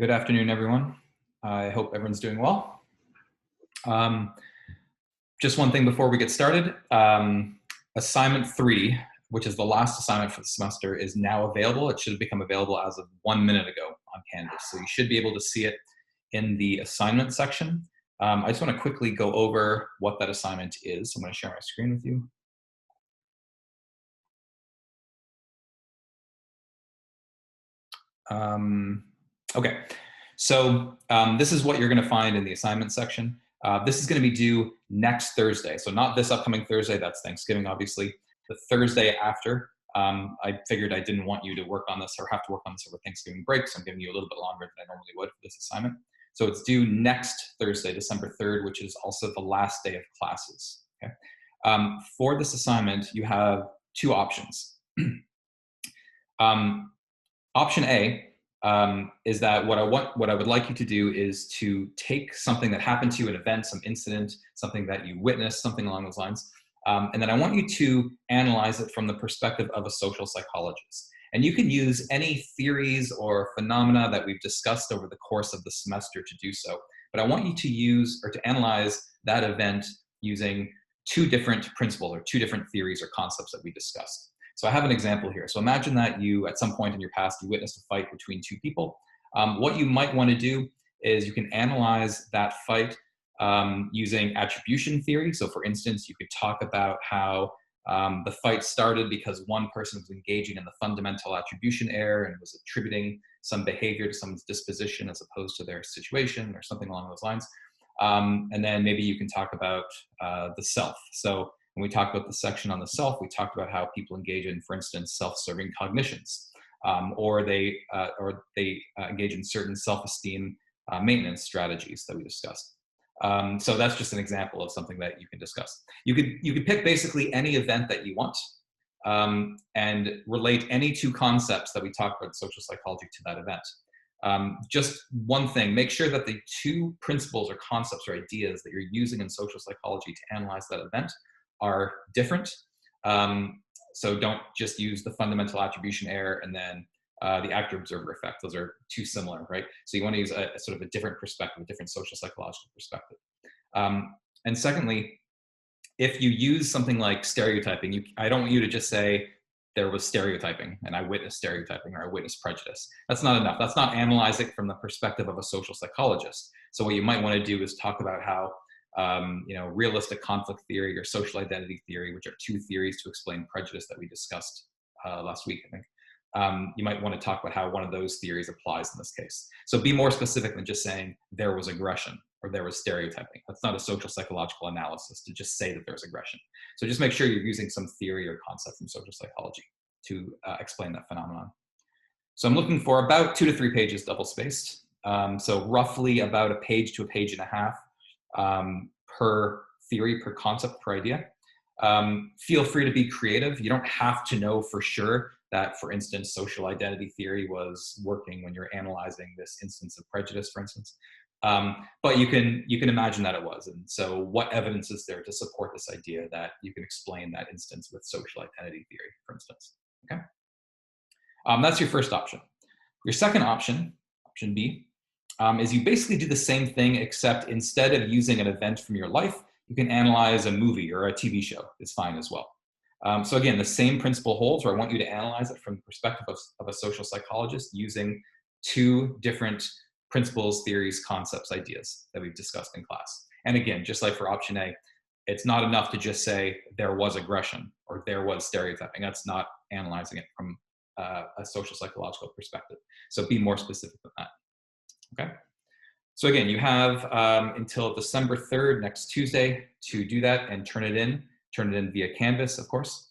Good afternoon, everyone. I hope everyone's doing well. Um, just one thing before we get started. Assignment 3, which is the last assignment for the semester, is now available. It should have become available as of 1 minute ago on Canvas. So you should be able to see it in the assignment section. I just want to quickly go over what that assignment is. I'm going to share my screen with you. Okay, so this is what you're going to find in the assignment section. This is going to be due next Thursday. So not this upcoming Thursday, that's Thanksgiving, obviously. The Thursday after. I figured I didn't want you to work on this or have to work on this over Thanksgiving break, so I'm giving you a little bit longer than I normally would for this assignment. So it's due next Thursday, December 3rd, which is also the last day of classes. Okay. For this assignment, you have two options. Option A is that what I would like you to do is to take something that happened to you, an event, some incident, something that you witnessed, something along those lines, and then I want you to analyze it from the perspective of a social psychologist. And you can use any theories or phenomena that we've discussed over the course of the semester to do so. But I want you to use or to analyze that event using two different principles or two different theories or concepts that we discussed. So I have an example here. So imagine that you, at some point in your past, you witnessed a fight between two people. What you might want to do is you can analyze that fight using attribution theory. So for instance, you could talk about how the fight started because one person was engaging in the fundamental attribution error and was attributing some behavior to someone's disposition as opposed to their situation or something along those lines. And then maybe you can talk about the self. So when we talked about the section on the self, we talked about how people engage in, for instance, self-serving cognitions, or they engage in certain self-esteem maintenance strategies that we discussed. So that's just an example of something that you can discuss. You could pick basically any event that you want and relate any two concepts that we talked about in social psychology to that event. Just one thing, make sure that the two principles or concepts or ideas that you're using in social psychology to analyze that event are different. So don't just use the fundamental attribution error and then the actor-observer effect. Those are too similar, right? So you want to use a sort of a different perspective, a different social psychological perspective. And secondly, if you use something like stereotyping, I don't want you to just say there was stereotyping and I witnessed stereotyping or I witnessed prejudice. That's not enough. That's not analyzing from the perspective of a social psychologist. So what you might want to do is talk about how realistic conflict theory or social identity theory, which are two theories to explain prejudice that we discussed last week, I think. You might want to talk about how one of those theories applies in this case. So be more specific than just saying there was aggression or there was stereotyping. That's not a social psychological analysis to just say that there's aggression. So just make sure you're using some theory or concept from social psychology to explain that phenomenon. So I'm looking for about 2 to 3 pages double spaced. So roughly about a page to a page and a half per theory, per concept, per idea. Feel free to be creative. You don't have to know for sure that, for instance, social identity theory was working when you're analyzing this instance of prejudice, for instance. But you can imagine that it was. And so what evidence is there to support this idea that you can explain that instance with social identity theory, for instance? Okay. That's your first option. Your second option, option B, is you basically do the same thing, except instead of using an event from your life, you can analyze a movie or a TV show. It's fine as well. So again, the same principle holds, where I want you to analyze it from the perspective of a social psychologist using two different principles, theories, concepts, ideas that we've discussed in class. And again, just like for option A, it's not enough to just say there was aggression or there was stereotyping. That's not analyzing it from a social psychological perspective. So be more specific than that. Okay. So again, you have until December 3rd, next Tuesday, to do that and turn it in via Canvas, of course.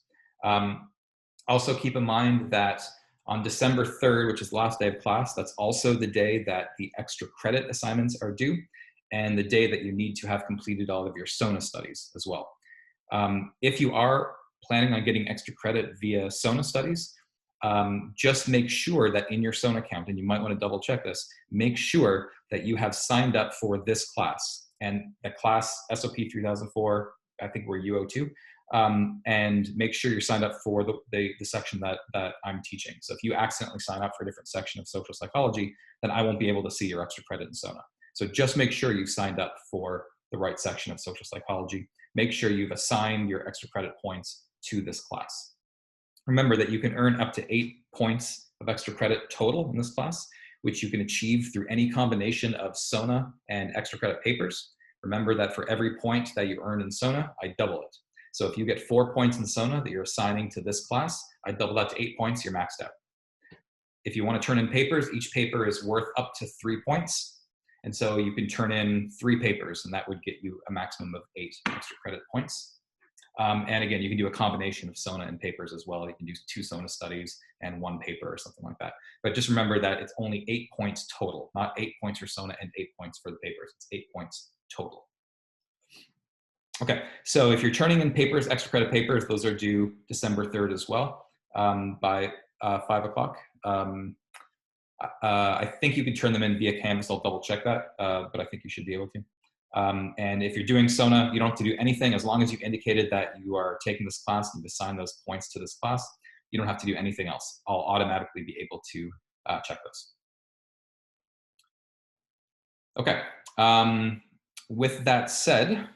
Also keep in mind that on December 3rd, which is the last day of class, that's also the day that the extra credit assignments are due and the day that you need to have completed all of your SONA studies as well. If you are planning on getting extra credit via SONA studies, just make sure that in your SONA account, and you might want to double check this, make sure that you have signed up for this class. And the class SOP 3004, I think we're UO2, and make sure you're signed up for the section that I'm teaching. So if you accidentally sign up for a different section of social psychology, then I won't be able to see your extra credit in SONA. So just make sure you've signed up for the right section of social psychology. Make sure you've assigned your extra credit points to this class. Remember that you can earn up to 8 points of extra credit total in this class, which you can achieve through any combination of SONA and extra credit papers. Remember that for every point that you earn in SONA, I double it. So if you get 4 points in SONA that you're assigning to this class, I double that to 8 points, you're maxed out. If you want to turn in papers, each paper is worth up to 3 points. And so you can turn in 3 papers, and that would get you a maximum of 8 extra credit points. And again, you can do a combination of SONA and papers as well. You can do 2 SONA studies and 1 paper or something like that. But just remember that it's only 8 points total, not 8 points for SONA and 8 points for the papers. It's 8 points total. Okay, so if you're turning in papers, extra credit papers, those are due December 3rd as well by 5 o'clock. I think you can turn them in via Canvas. I'll double check that, but I think you should be able to. And if you're doing SONA, you don't have to do anything as long as you've indicated that you are taking this class and you've assigned those points to this class. You don't have to do anything else. I'll automatically be able to check those. Okay, with that said,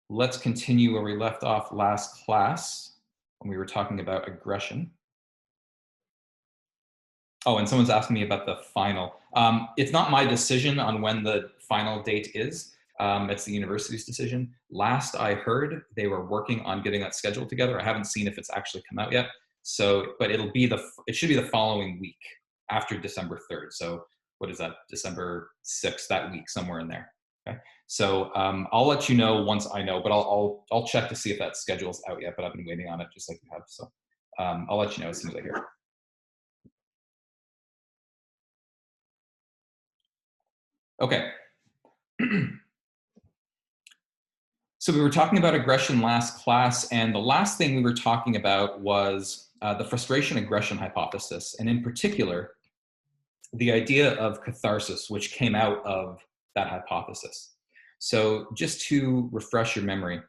let's continue where we left off last class when we were talking about aggression. Oh, and someone's asking me about the final. It's not my decision on when the final date is. It's the university's decision. Last I heard, they were working on getting that schedule together. I haven't seen if it's actually come out yet. So, but it should be the following week after December 3rd. So what is that? December 6th, that week, somewhere in there. Okay. So I'll let you know once I know, but I'll check to see if that schedule's out yet, but I've been waiting on it just like you have. So I'll let you know as soon as I hear. Okay. So we were talking about aggression last class, and the last thing we were talking about was the frustration-aggression hypothesis, and in particular, the idea of catharsis, which came out of that hypothesis. So just to refresh your memory,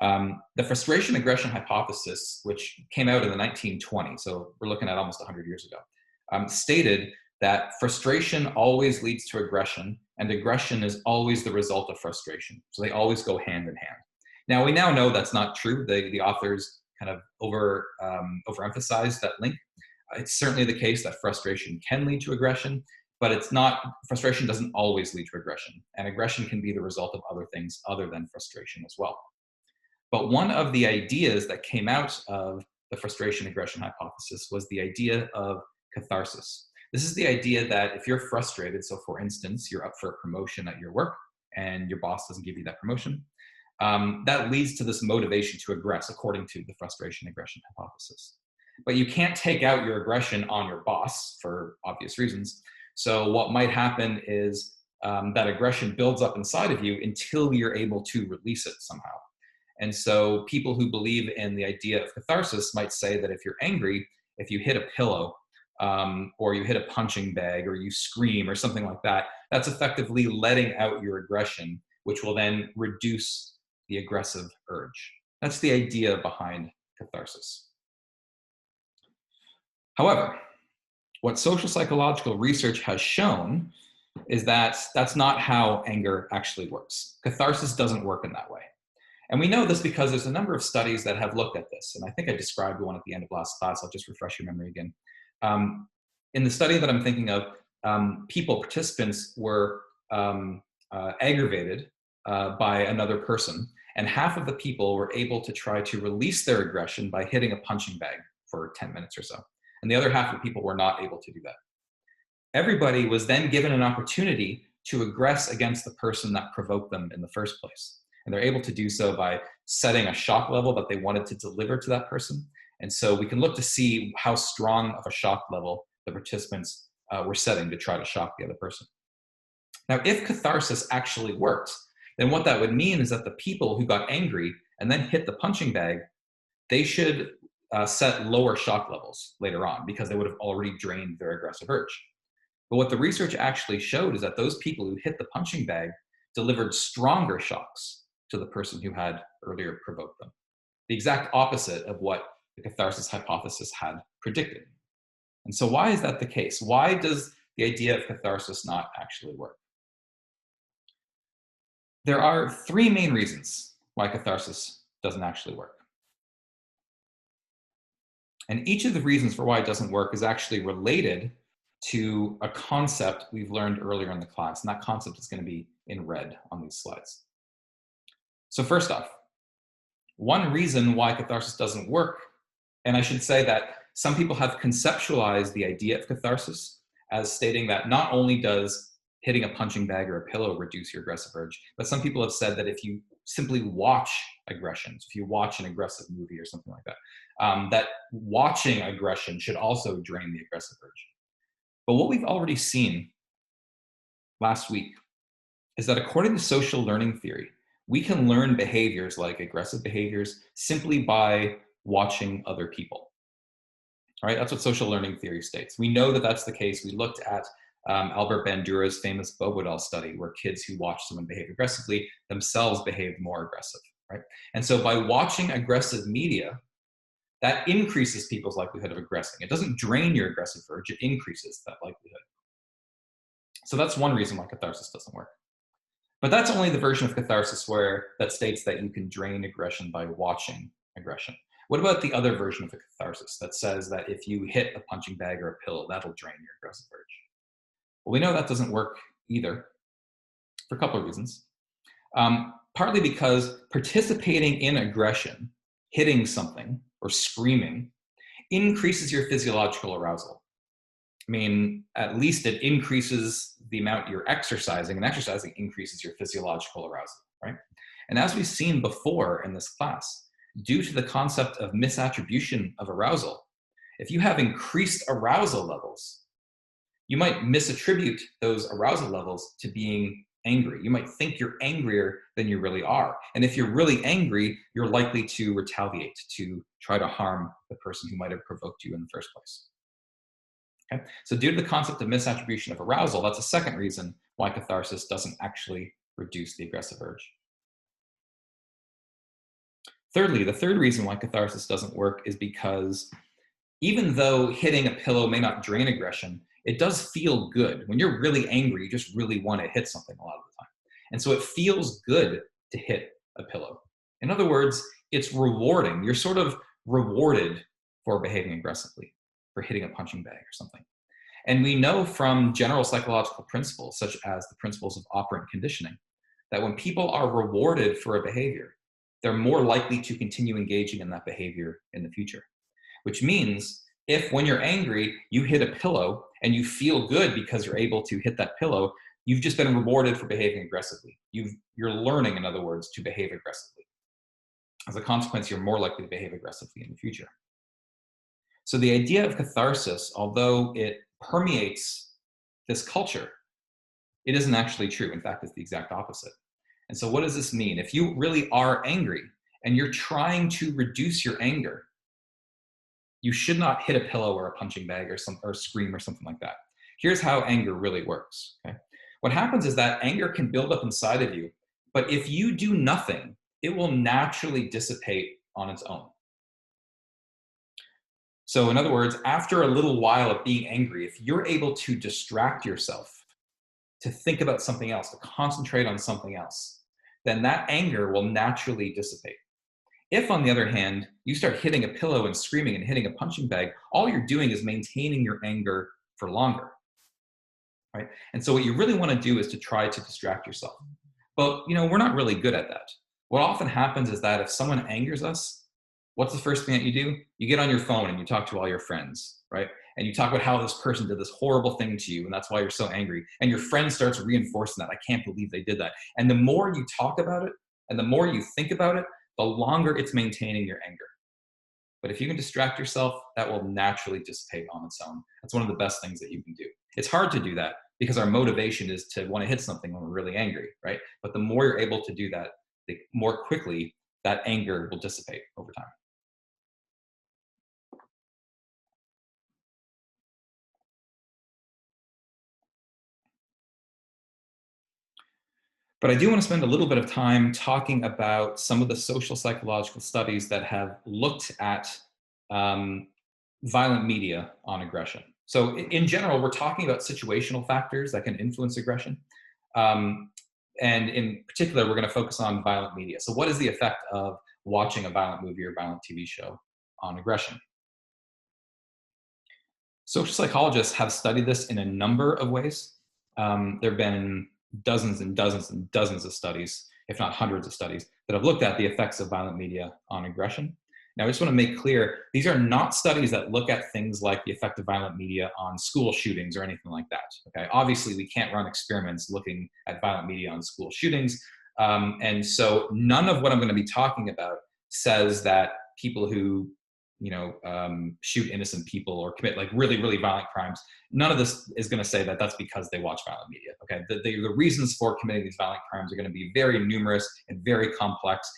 the frustration-aggression hypothesis, which came out in the 1920s, so we're looking at almost 100 years ago, stated that frustration always leads to aggression, and aggression is always the result of frustration. So they always go hand in hand. Now, we now know that's not true. The authors kind of overemphasized that link. It's certainly the case that frustration can lead to aggression, but it's not, frustration doesn't always lead to aggression, and aggression can be the result of other things other than frustration as well. But one of the ideas that came out of the frustration-aggression hypothesis was the idea of catharsis. This is the idea that if you're frustrated, so for instance, you're up for a promotion at your work and your boss doesn't give you that promotion, that leads to this motivation to aggress according to the frustration-aggression hypothesis. But you can't take out your aggression on your boss for obvious reasons. So what might happen is that aggression builds up inside of you until you're able to release it somehow. And so people who believe in the idea of catharsis might say that if you're angry, if you hit a pillow, or you hit a punching bag, or you scream, or something like that, that's effectively letting out your aggression, which will then reduce the aggressive urge. That's the idea behind catharsis. However, what social psychological research has shown is that that's not how anger actually works. Catharsis doesn't work in that way. And we know this because there's a number of studies that have looked at this. And I think I described one at the end of last class. I'll just refresh your memory again. In the study that I'm thinking of, participants were aggravated by another person, and half of the people were able to try to release their aggression by hitting a punching bag for 10 minutes or so. And the other half of the people were not able to do that. Everybody was then given an opportunity to aggress against the person that provoked them in the first place. And they're able to do so by setting a shock level that they wanted to deliver to that person. And so we can look to see how strong of a shock level the participants were setting to try to shock the other person. Now, if catharsis actually worked, then what that would mean is that the people who got angry and then hit the punching bag, they should set lower shock levels later on because they would have already drained their aggressive urge. But what the research actually showed is that those people who hit the punching bag delivered stronger shocks to the person who had earlier provoked them. The exact opposite of what the catharsis hypothesis had predicted. And so why is that the case? Why does the idea of catharsis not actually work? There are three main reasons why catharsis doesn't actually work. And each of the reasons for why it doesn't work is actually related to a concept we've learned earlier in the class. And that concept is going to be in red on these slides. So first off, one reason why catharsis doesn't work, and I should say that some people have conceptualized the idea of catharsis as stating that not only does hitting a punching bag or a pillow reduce your aggressive urge, but some people have said that if you simply watch aggressions, if you watch an aggressive movie or something like that, that watching aggression should also drain the aggressive urge. But what we've already seen last week is that according to social learning theory, we can learn behaviors like aggressive behaviors simply by watching other people. Right? That's what social learning theory states. We know that that's the case. We looked at Albert Bandura's famous Bobodal study, where kids who watched someone behave aggressively themselves behaved more aggressive. Right? And so by watching aggressive media, that increases people's likelihood of aggressing. It doesn't drain your aggressive urge, it increases that likelihood. So that's one reason why catharsis doesn't work. But that's only the version of catharsis that states that you can drain aggression by watching aggression. What about the other version of the catharsis that says that if you hit a punching bag or a pillow, that'll drain your aggressive urge? Well, we know that doesn't work either for a couple of reasons. Partly because participating in aggression, hitting something or screaming, increases your physiological arousal. I mean, at least it increases the amount you're exercising, and exercising increases your physiological arousal, right? And as we've seen before in this class, due to the concept of misattribution of arousal, if you have increased arousal levels, you might misattribute those arousal levels to being angry. You might think you're angrier than you really are. And if you're really angry, you're likely to retaliate, to try to harm the person who might have provoked you in the first place. Okay? So due to the concept of misattribution of arousal, that's a second reason why catharsis doesn't actually reduce the aggressive urge. Thirdly, the third reason why catharsis doesn't work is because even though hitting a pillow may not drain aggression, it does feel good. When you're really angry, you just really want to hit something a lot of the time. And so it feels good to hit a pillow. In other words, it's rewarding. You're sort of rewarded for behaving aggressively, for hitting a punching bag or something. And we know from general psychological principles, such as the principles of operant conditioning, that when people are rewarded for a behavior, they're more likely to continue engaging in that behavior in the future. Which means if when you're angry, you hit a pillow and you feel good because you're able to hit that pillow, you've just been rewarded for behaving aggressively. You're learning, in other words, to behave aggressively. As a consequence, you're more likely to behave aggressively in the future. So the idea of catharsis, although it permeates this culture, it isn't actually true. In fact, it's the exact opposite. And so what does this mean? If you really are angry and you're trying to reduce your anger, you should not hit a pillow or a punching bag or scream or something like that. Here's how anger really works. Okay? What happens is that anger can build up inside of you, but if you do nothing, it will naturally dissipate on its own. So in other words, after a little while of being angry, if you're able to distract yourself, to think about something else, to concentrate on something else, then that anger will naturally dissipate. If, on the other hand, you start hitting a pillow and screaming and hitting a punching bag, all you're doing is maintaining your anger for longer, right? And so what you really want to do is to try to distract yourself. But, we're not really good at that. What often happens is that if someone angers us, what's the first thing that you do? You get on your phone and you talk to all your friends, right? And you talk about how this person did this horrible thing to you, and that's why you're so angry. And your friend starts reinforcing that. I can't believe they did that. And the more you talk about it, and the more you think about it, the longer it's maintaining your anger. But if you can distract yourself, that will naturally dissipate on its own. That's one of the best things that you can do. It's hard to do that because our motivation is to want to hit something when we're really angry, right? But the more you're able to do that, the more quickly that anger will dissipate over time. But I do want to spend a little bit of time talking about some of the social psychological studies that have looked at um, violent media on aggression. So in general, we're talking about situational factors that can influence aggression. Um, and in particular, we're going to focus on violent media. So what is the effect of watching a violent movie or violent TV show on aggression? Social psychologists have studied this in a number of ways. There have been dozens and dozens and dozens of studies, if not hundreds of studies, that have looked at the effects of violent media on aggression. Now, I just want to make clear, these are not studies that look at things like the effect of violent media on school shootings or anything like that. Okay, obviously, we can't run experiments looking at violent media on school shootings. And so none of what I'm going to be talking about says that people who shoot innocent people or commit like really, really violent crimes. None of this is going to say that that's because they watch violent media. Okay, the reasons for committing these violent crimes are going to be very numerous and very complex.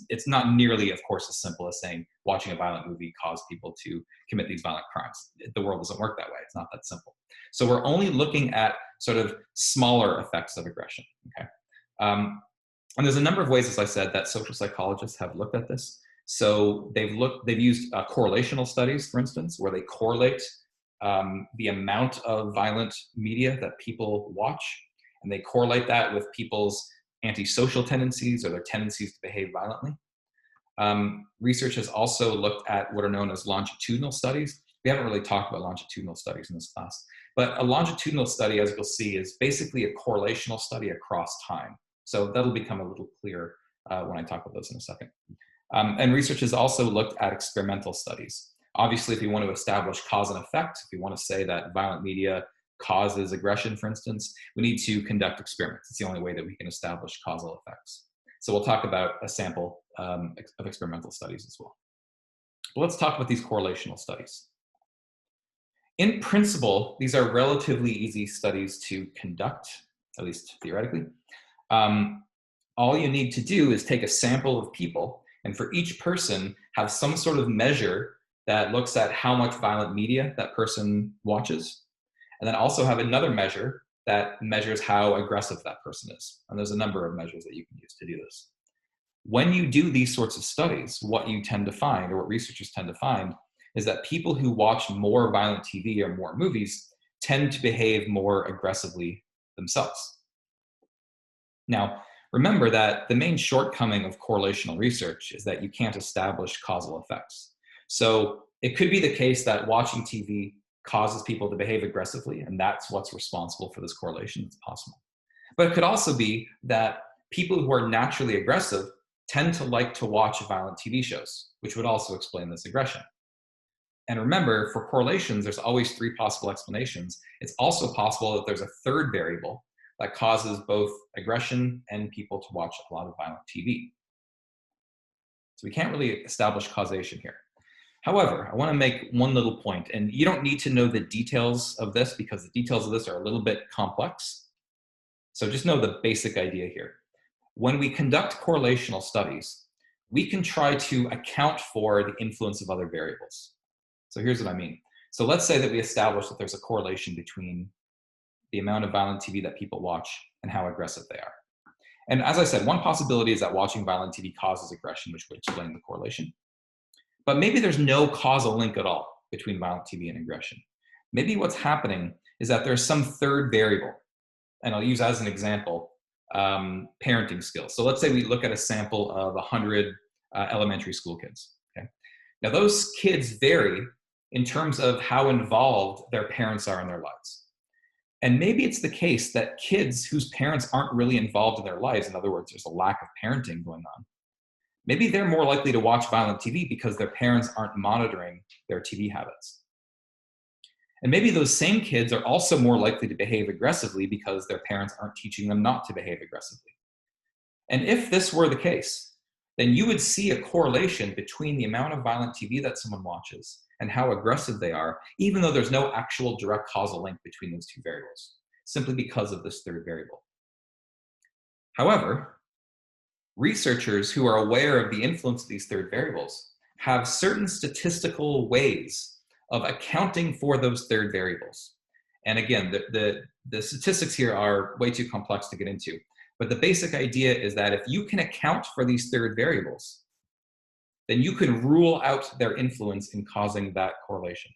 It's not nearly, of course, as simple as saying watching a violent movie caused people to commit these violent crimes. The world doesn't work that way. It's not that simple. So we're only looking at sort of smaller effects of aggression. Okay, and there's a number of ways, as I said, that social psychologists have looked at this. So they've used correlational studies, for instance, where they correlate the amount of violent media that people watch, and they correlate that with people's antisocial tendencies or their tendencies to behave violently. Research has also looked at what are known as longitudinal studies. We haven't really talked about longitudinal studies in this class, but a longitudinal study, as you'll see, is basically a correlational study across time. So that'll become a little clearer when I talk about those in a second. And research has also looked at experimental studies. Obviously, if you want to establish cause and effect, if you want to say that violent media causes aggression, for instance, we need to conduct experiments. It's the only way that we can establish causal effects. So we'll talk about a sample of experimental studies as well. But let's talk about these correlational studies. In principle, these are relatively easy studies to conduct, at least theoretically. All you need to do is take a sample of people, and for each person, have some sort of measure that looks at how much violent media that person watches, and then also have another measure that measures how aggressive that person is. And there's a number of measures that you can use to do this. When you do these sorts of studies, what you tend to find, or what researchers tend to find, is that people who watch more violent TV or more movies tend to behave more aggressively themselves. Now, remember that the main shortcoming of correlational research is that you can't establish causal effects. So it could be the case that watching TV causes people to behave aggressively, and that's what's responsible for this correlation. It's possible. But it could also be that people who are naturally aggressive tend to like to watch violent TV shows, which would also explain this aggression. And remember, for correlations, there's always three possible explanations. It's also possible that there's a third variable that causes both aggression and people to watch a lot of violent TV. So we can't really establish causation here. However, I want to make one little point, and you don't need to know the details of this because the details of this are a little bit complex. So just know the basic idea here. When we conduct correlational studies, we can try to account for the influence of other variables. So here's what I mean. So let's say that we establish that there's a correlation between the amount of violent TV that people watch and how aggressive they are. And as I said, one possibility is that watching violent TV causes aggression, which would explain the correlation. But maybe there's no causal link at all between violent TV and aggression. Maybe what's happening is that there's some third variable. And I'll use as an example, parenting skills. So let's say we look at a sample of 100 elementary school kids. Okay? Now those kids vary in terms of how involved their parents are in their lives. And maybe it's the case that kids whose parents aren't really involved in their lives, in other words, there's a lack of parenting going on, maybe they're more likely to watch violent TV because their parents aren't monitoring their TV habits. And maybe those same kids are also more likely to behave aggressively because their parents aren't teaching them not to behave aggressively. And if this were the case, then you would see a correlation between the amount of violent TV that someone watches and how aggressive they are, even though there's no actual direct causal link between those two variables, simply because of this third variable. However, researchers who are aware of the influence of these third variables have certain statistical ways of accounting for those third variables. And again, the statistics here are way too complex to get into, But the basic idea is that if you can account for these third variables, then you can rule out their influence in causing that correlation.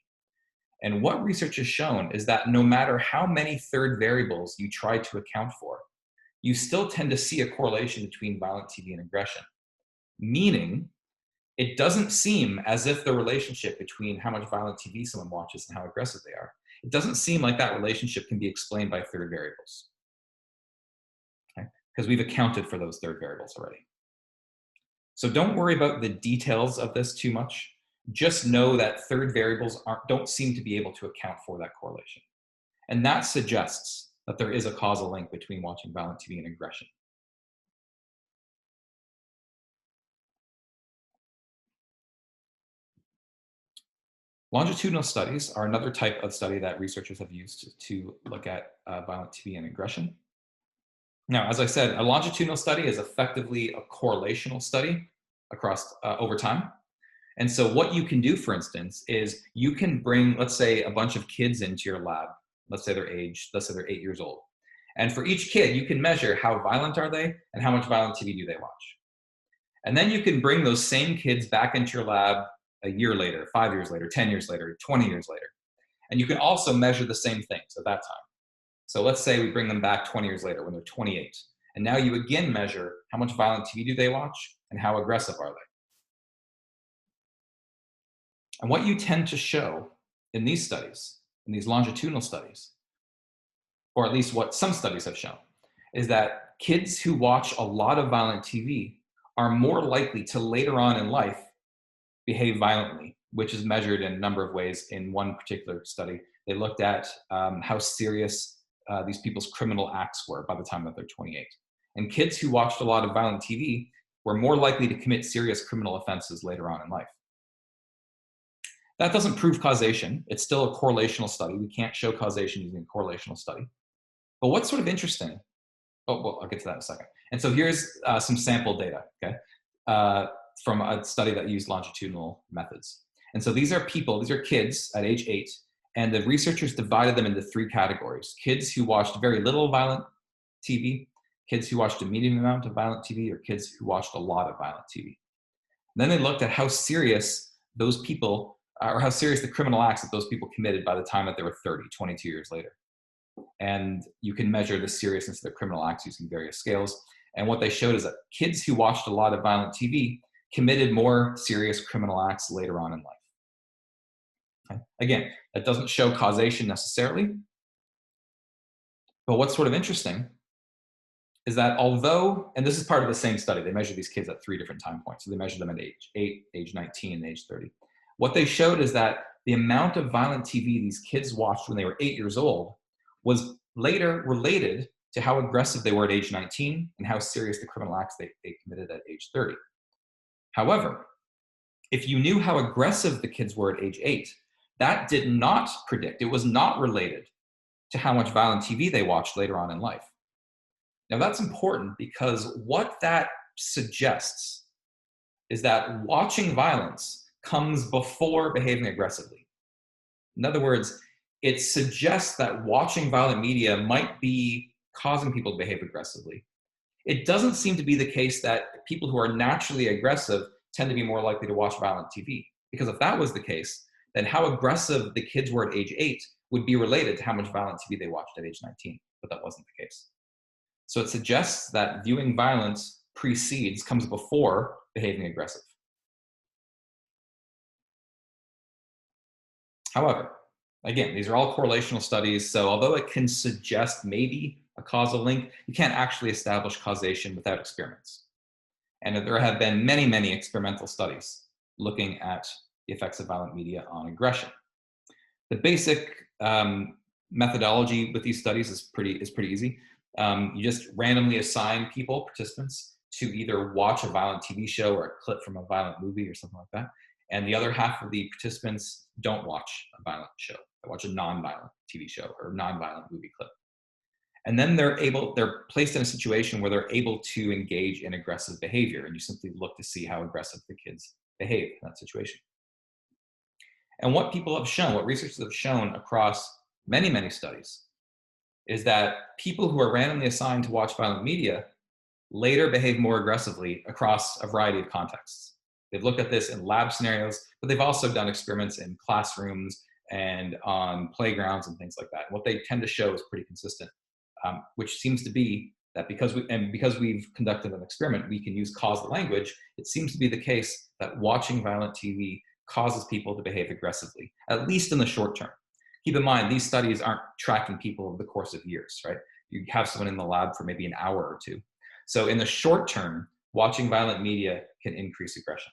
And what research has shown is that no matter how many third variables you try to account for, you still tend to see a correlation between violent TV and aggression. Meaning, it doesn't seem as if the relationship between how much violent TV someone watches and how aggressive they are, it doesn't seem like that relationship can be explained by third variables. Okay? Because we've accounted for those third variables already. So don't worry about the details of this too much. Just know that third variables don't seem to be able to account for that correlation. And that suggests that there is a causal link between watching violent TV and aggression. Longitudinal studies are another type of study that researchers have used to look at violent TV and aggression. Now, as I said, a longitudinal study is effectively a correlational study across over time. And so what you can do, for instance, is you can bring, let's say, a bunch of kids into your lab. Let's say they're 8 years old. And for each kid, you can measure how violent are they and how much violent TV do they watch. And then you can bring those same kids back into your lab a year later, 5 years later, 10 years later, 20 years later. And you can also measure the same things at that time. So let's say we bring them back 20 years later when they're 28. And now you again measure how much violent TV do they watch and how aggressive are they. And what you tend to show in these studies, in these longitudinal studies, or at least what some studies have shown, is that kids who watch a lot of violent TV are more likely to later on in life behave violently, which is measured in a number of ways. In one particular study, they looked at how serious these people's criminal acts were by the time that they're 28. And kids who watched a lot of violent TV were more likely to commit serious criminal offenses later on in life. That doesn't prove causation. It's still a correlational study. We can't show causation using a correlational study. But what's sort of interesting, well, I'll get to that in a second. And so here's some sample data, okay, from a study that used longitudinal methods. And so these are kids at age 8, and the researchers divided them into 3 categories: kids who watched very little violent TV, kids who watched a medium amount of violent TV, or kids who watched a lot of violent TV. And then they looked at how serious those people, or how serious the criminal acts that those people committed by the time that they were 30, 22 years later. And you can measure the seriousness of their criminal acts using various scales. And what they showed is that kids who watched a lot of violent TV committed more serious criminal acts later on in life. Okay? Again, that doesn't show causation necessarily. But what's sort of interesting is that although, and this is part of the same study, they measured these kids at 3 different time points. So they measured them at age 8, age 19, and age 30. What they showed is that the amount of violent TV these kids watched when they were 8 years old was later related to how aggressive they were at age 19 and how serious the criminal acts they committed at age 30. However, if you knew how aggressive the kids were at age 8, that did not predict, it was not related to how much violent TV they watched later on in life. Now that's important because what that suggests is that watching violence comes before behaving aggressively. In other words, it suggests that watching violent media might be causing people to behave aggressively. It doesn't seem to be the case that people who are naturally aggressive tend to be more likely to watch violent TV. Because if that was the case, then how aggressive the kids were at age 8 would be related to how much violent TV they watched at age 19. But that wasn't the case. So it suggests that viewing violence comes before behaving aggressive. However, again, these are all correlational studies, so although it can suggest maybe a causal link, you can't actually establish causation without experiments. And there have been many, many experimental studies looking at the effects of violent media on aggression. The basic methodology with these studies is pretty easy. You just randomly assign participants, to either watch a violent TV show or a clip from a violent movie or something like that. And the other half of the participants don't watch a violent show. They watch a non-violent TV show or non-violent movie clip. And then they're placed in a situation where they're able to engage in aggressive behavior. And you simply look to see how aggressive the kids behave in that situation. And what researchers have shown across many, many studies, is that people who are randomly assigned to watch violent media later behave more aggressively across a variety of contexts. They've looked at this in lab scenarios, but they've also done experiments in classrooms and on playgrounds and things like that. What they tend to show is pretty consistent, which seems to be that because we've conducted an experiment, we can use causal language. It seems to be the case that watching violent TV causes people to behave aggressively, at least in the short term. Keep in mind, these studies aren't tracking people over the course of years, right? You have someone in the lab for maybe an hour or two. So in the short term, watching violent media can increase aggression.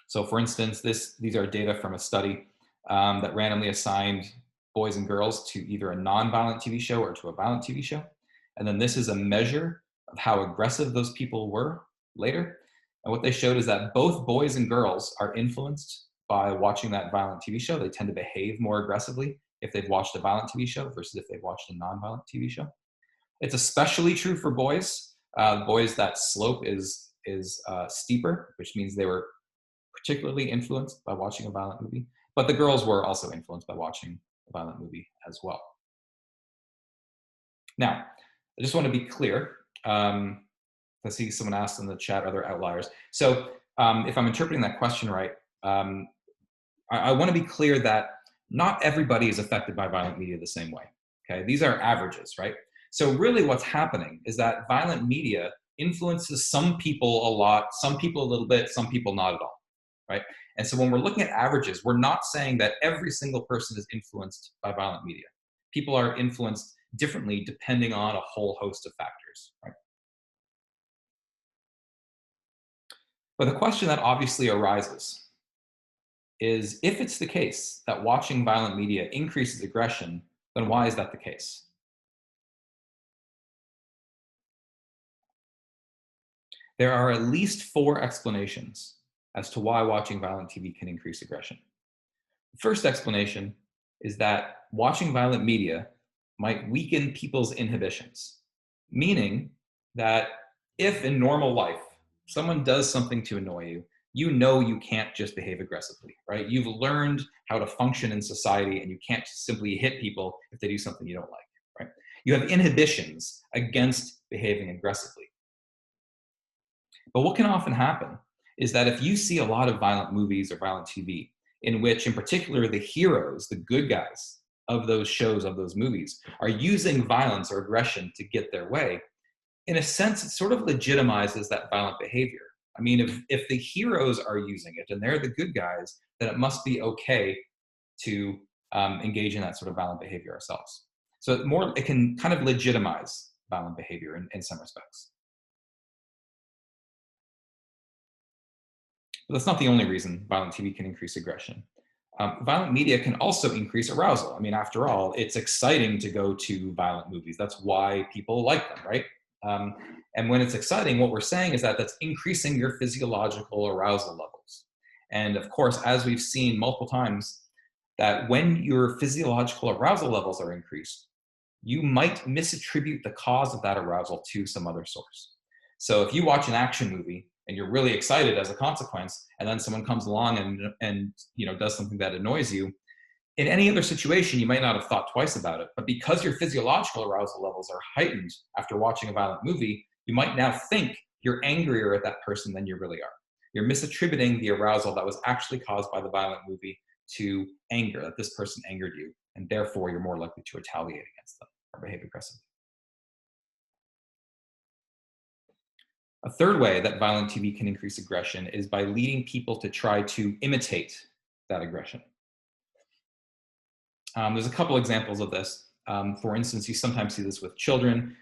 So for instance, these are data from a study that randomly assigned boys and girls to either a non-violent TV show or to a violent TV show. And then this is a measure of how aggressive those people were later. And what they showed is that both boys and girls are influenced by watching that violent TV show. They tend to behave more aggressively if they've watched a violent TV show versus if they've watched a non-violent TV show. It's especially true for boys. Boys, that slope is steeper, which means they were particularly influenced by watching a violent movie. But the girls were also influenced by watching a violent movie as well. Now, I just want to be clear. I see someone asked in the chat, are there outliers? So if I'm interpreting that question right, I want to be clear that not everybody is affected by violent media the same way. Okay, these are averages, right? So really what's happening is that violent media influences some people a lot, some people a little bit, some people not at all, right? And so when we're looking at averages, we're not saying that every single person is influenced by violent media. People are influenced differently depending on a whole host of factors, right? But the question that obviously arises is, if it's the case that watching violent media increases aggression, then why is that the case? There are at least 4 explanations as to why watching violent TV can increase aggression. The first explanation is that watching violent media might weaken people's inhibitions, meaning that if in normal life someone does something to annoy you, you know you can't just behave aggressively, right? You've learned how to function in society and you can't just simply hit people if they do something you don't like, right? You have inhibitions against behaving aggressively. But what can often happen is that if you see a lot of violent movies or violent TV, in which in particular the heroes, the good guys of those shows, of those movies, are using violence or aggression to get their way, in a sense, it sort of legitimizes that violent behavior. I mean, if the heroes are using it and they're the good guys, then it must be okay to engage in that sort of violent behavior ourselves. So it can kind of legitimize violent behavior in some respects. But that's not the only reason violent TV can increase aggression. Violent media can also increase arousal. I mean, after all, it's exciting to go to violent movies. That's why people like them, right? And when it's exciting, what we're saying is that that's increasing your physiological arousal levels. And of course, as we've seen multiple times, that when your physiological arousal levels are increased, you might misattribute the cause of that arousal to some other source. So if you watch an action movie and you're really excited as a consequence, and then someone comes along and does something that annoys you, in any other situation, you might not have thought twice about it. But because your physiological arousal levels are heightened after watching a violent movie, you might now think you're angrier at that person than you really are. You're misattributing the arousal that was actually caused by the violent movie to anger, that this person angered you, and therefore you're more likely to retaliate against them or behave aggressively. A third way that violent TV can increase aggression is by leading people to try to imitate that aggression. There's a couple examples of this. For instance, you sometimes see this with children.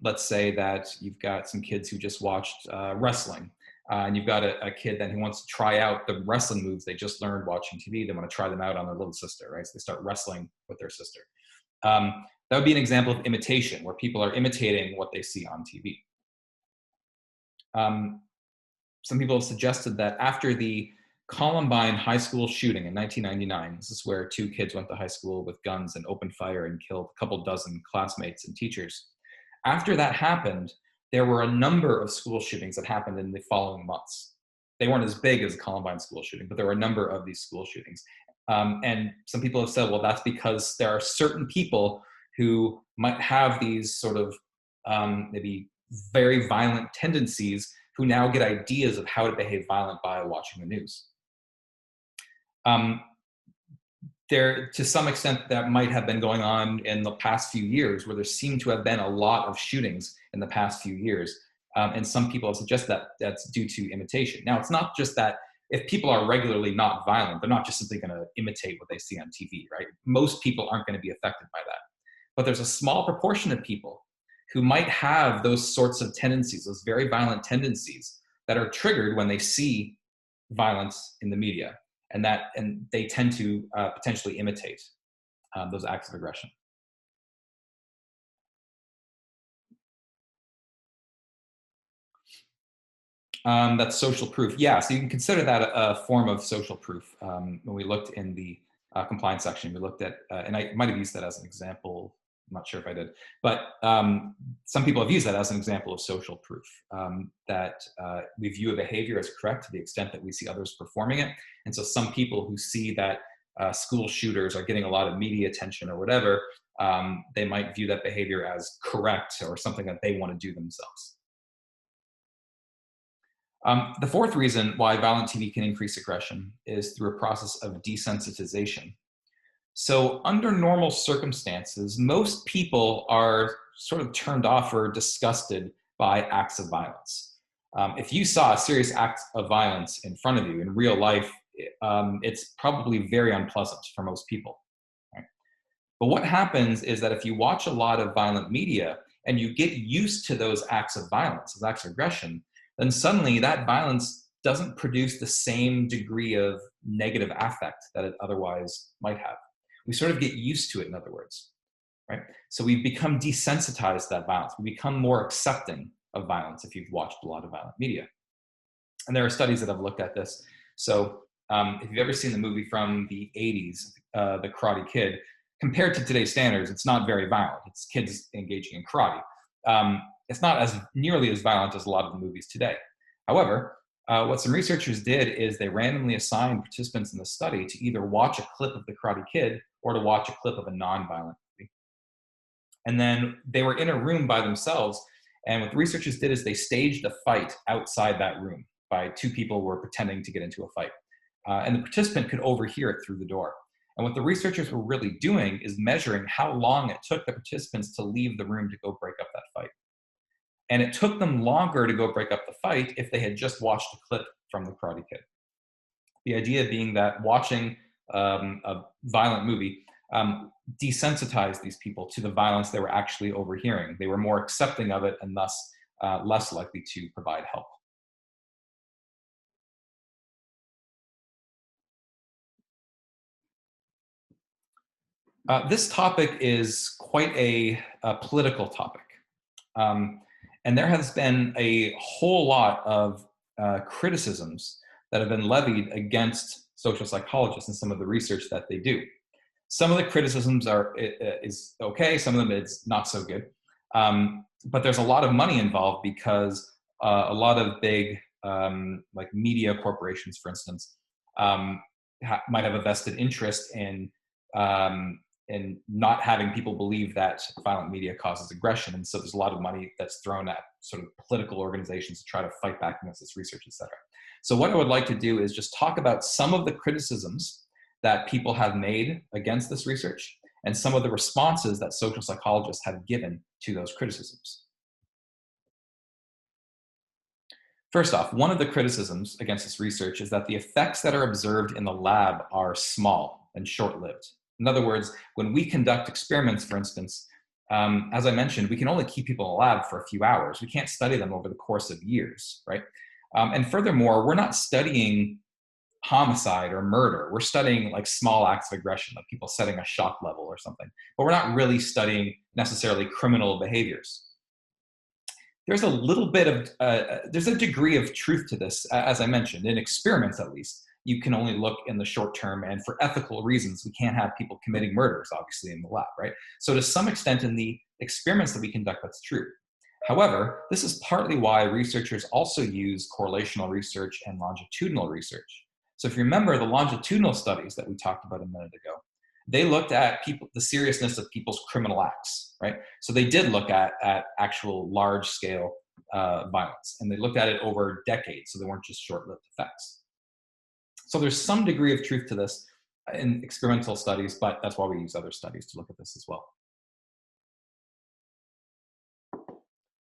Let's say that you've got some kids who just watched wrestling, and you've got a kid then who wants to try out the wrestling moves they just learned watching TV. They want to try them out on their little sister, right? So they start wrestling with their sister. That would be an example of imitation, where people are imitating what they see on TV. Some people have suggested that after the Columbine high school shooting in 1999, this is where 2 kids went to high school with guns and opened fire and killed a couple dozen classmates and teachers. After that happened, there were a number of school shootings that happened in the following months. They weren't as big as the Columbine school shooting, but there were a number of these school shootings. And some people have said, well, that's because there are certain people who might have these sort of maybe very violent tendencies, who now get ideas of how to behave violent by watching the news. There, to some extent, that might have been going on in the past few years, where there seem to have been a lot of shootings in the past few years. And some people have suggested that that's due to imitation. Now, it's not just that if people are regularly not violent, they're not just simply going to imitate what they see on TV, right? Most people aren't going to be affected by that. But there's a small proportion of people who might have those sorts of tendencies, those very violent tendencies that are triggered when they see violence in the media. And they tend to potentially imitate those acts of aggression. That's social proof. Yeah, so you can consider that a form of social proof. When we looked in the compliance section, we looked at, and I might have used that as an example. I'm not sure if I did, but some people have used that as an example of social proof, that we view a behavior as correct to the extent that we see others performing it. And so some people who see that school shooters are getting a lot of media attention or whatever, they might view that behavior as correct or something that they want to do themselves. The fourth reason why violent TV can increase aggression is through a process of desensitization. So under normal circumstances, most people are sort of turned off or disgusted by acts of violence. If you saw a serious act of violence in front of you in real life, it's probably very unpleasant for most people. Right? But what happens is that if you watch a lot of violent media and you get used to those acts of violence, those acts of aggression, then suddenly that violence doesn't produce the same degree of negative affect that it otherwise might have. We sort of get used to it, in other words, right? So we become desensitized to that violence. We become more accepting of violence if you've watched a lot of violent media. And there are studies that have looked at this. So if you've ever seen the movie from the 80s, The Karate Kid, compared to today's standards, it's not very violent. It's kids engaging in karate. It's not as nearly as violent as a lot of the movies today. However, what some researchers did is they randomly assigned participants in the study to either watch a clip of The Karate Kid or to watch a clip of a non-violent movie. And then they were in a room by themselves, and what the researchers did is they staged a fight outside that room by two people who were pretending to get into a fight. And the participant could overhear it through the door. And what the researchers were really doing is measuring how long it took the participants to leave the room to go break up that fight. And it took them longer to go break up the fight if they had just watched a clip from The Karate Kid. The idea being that watching a violent movie desensitized these people to the violence they were actually overhearing. They were more accepting of it and thus less likely to provide help. This topic is quite a political topic. And there has been a whole lot of criticisms that have been levied against social psychologists and some of the research that they do. Some of the criticisms is okay, some of them is not so good. But there's a lot of money involved because a lot of big like media corporations, for instance, might have a vested interest in not having people believe that violent media causes aggression. And so there's a lot of money that's thrown at sort of political organizations to try to fight back against this research, et cetera. So what I would like to do is just talk about some of the criticisms that people have made against this research and some of the responses that social psychologists have given to those criticisms. First off, one of the criticisms against this research is that the effects that are observed in the lab are small and short-lived. In other words, when we conduct experiments, for instance, as I mentioned, we can only keep people in a lab for a few hours. We can't study them over the course of years, right? And furthermore, we're not studying homicide or murder. We're studying like small acts of aggression, like people setting a shock level or something. But we're not really studying necessarily criminal behaviors. There's a little bit of, there's a degree of truth to this, as I mentioned, in experiments at least. You can only look in the short term, and for ethical reasons, we can't have people committing murders, obviously, in the lab, right? So to some extent, in the experiments that we conduct, that's true. However, this is partly why researchers also use correlational research and longitudinal research. So if you remember the longitudinal studies that we talked about a minute ago, They looked at people, the seriousness of people's criminal acts, right? So they did look at actual large scale violence, and they looked at it over decades. So they weren't just short lived effects. So there's some degree of truth to this in experimental studies, but that's why we use other studies to look at this as well.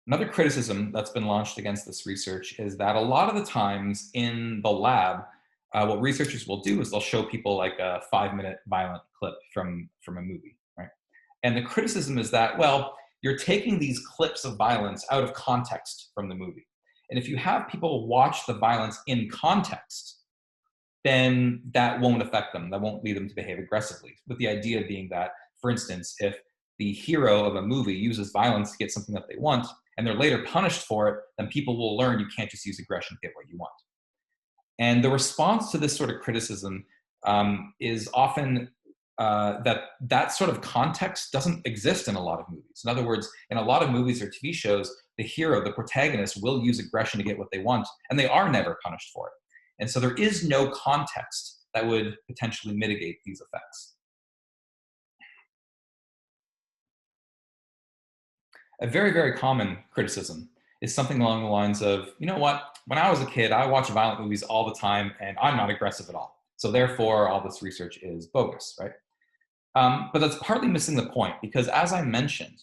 Another criticism that's been launched against this research is that a lot of the times in the lab, what researchers will do is they'll show people like a 5-minute violent clip from a movie, right? And the criticism is that, well, you're taking these clips of violence out of context from the movie. And if you have people watch the violence in context, then that won't affect them. That won't lead them to behave aggressively. With the idea being that, for instance, if the hero of a movie uses violence to get something that they want, and they're later punished for it, then people will learn you can't just use aggression to get what you want. And the response to this sort of criticism is often that sort of context doesn't exist in a lot of movies. In other words, in a lot of movies or TV shows, the hero, the protagonist, will use aggression to get what they want, and they are never punished for it. And so there is no context that would potentially mitigate these effects. A very, very common criticism is something along the lines of, you know what, when I was a kid, I watched violent movies all the time and I'm not aggressive at all. So therefore, all this research is bogus, right? But that's partly missing the point because, as I mentioned,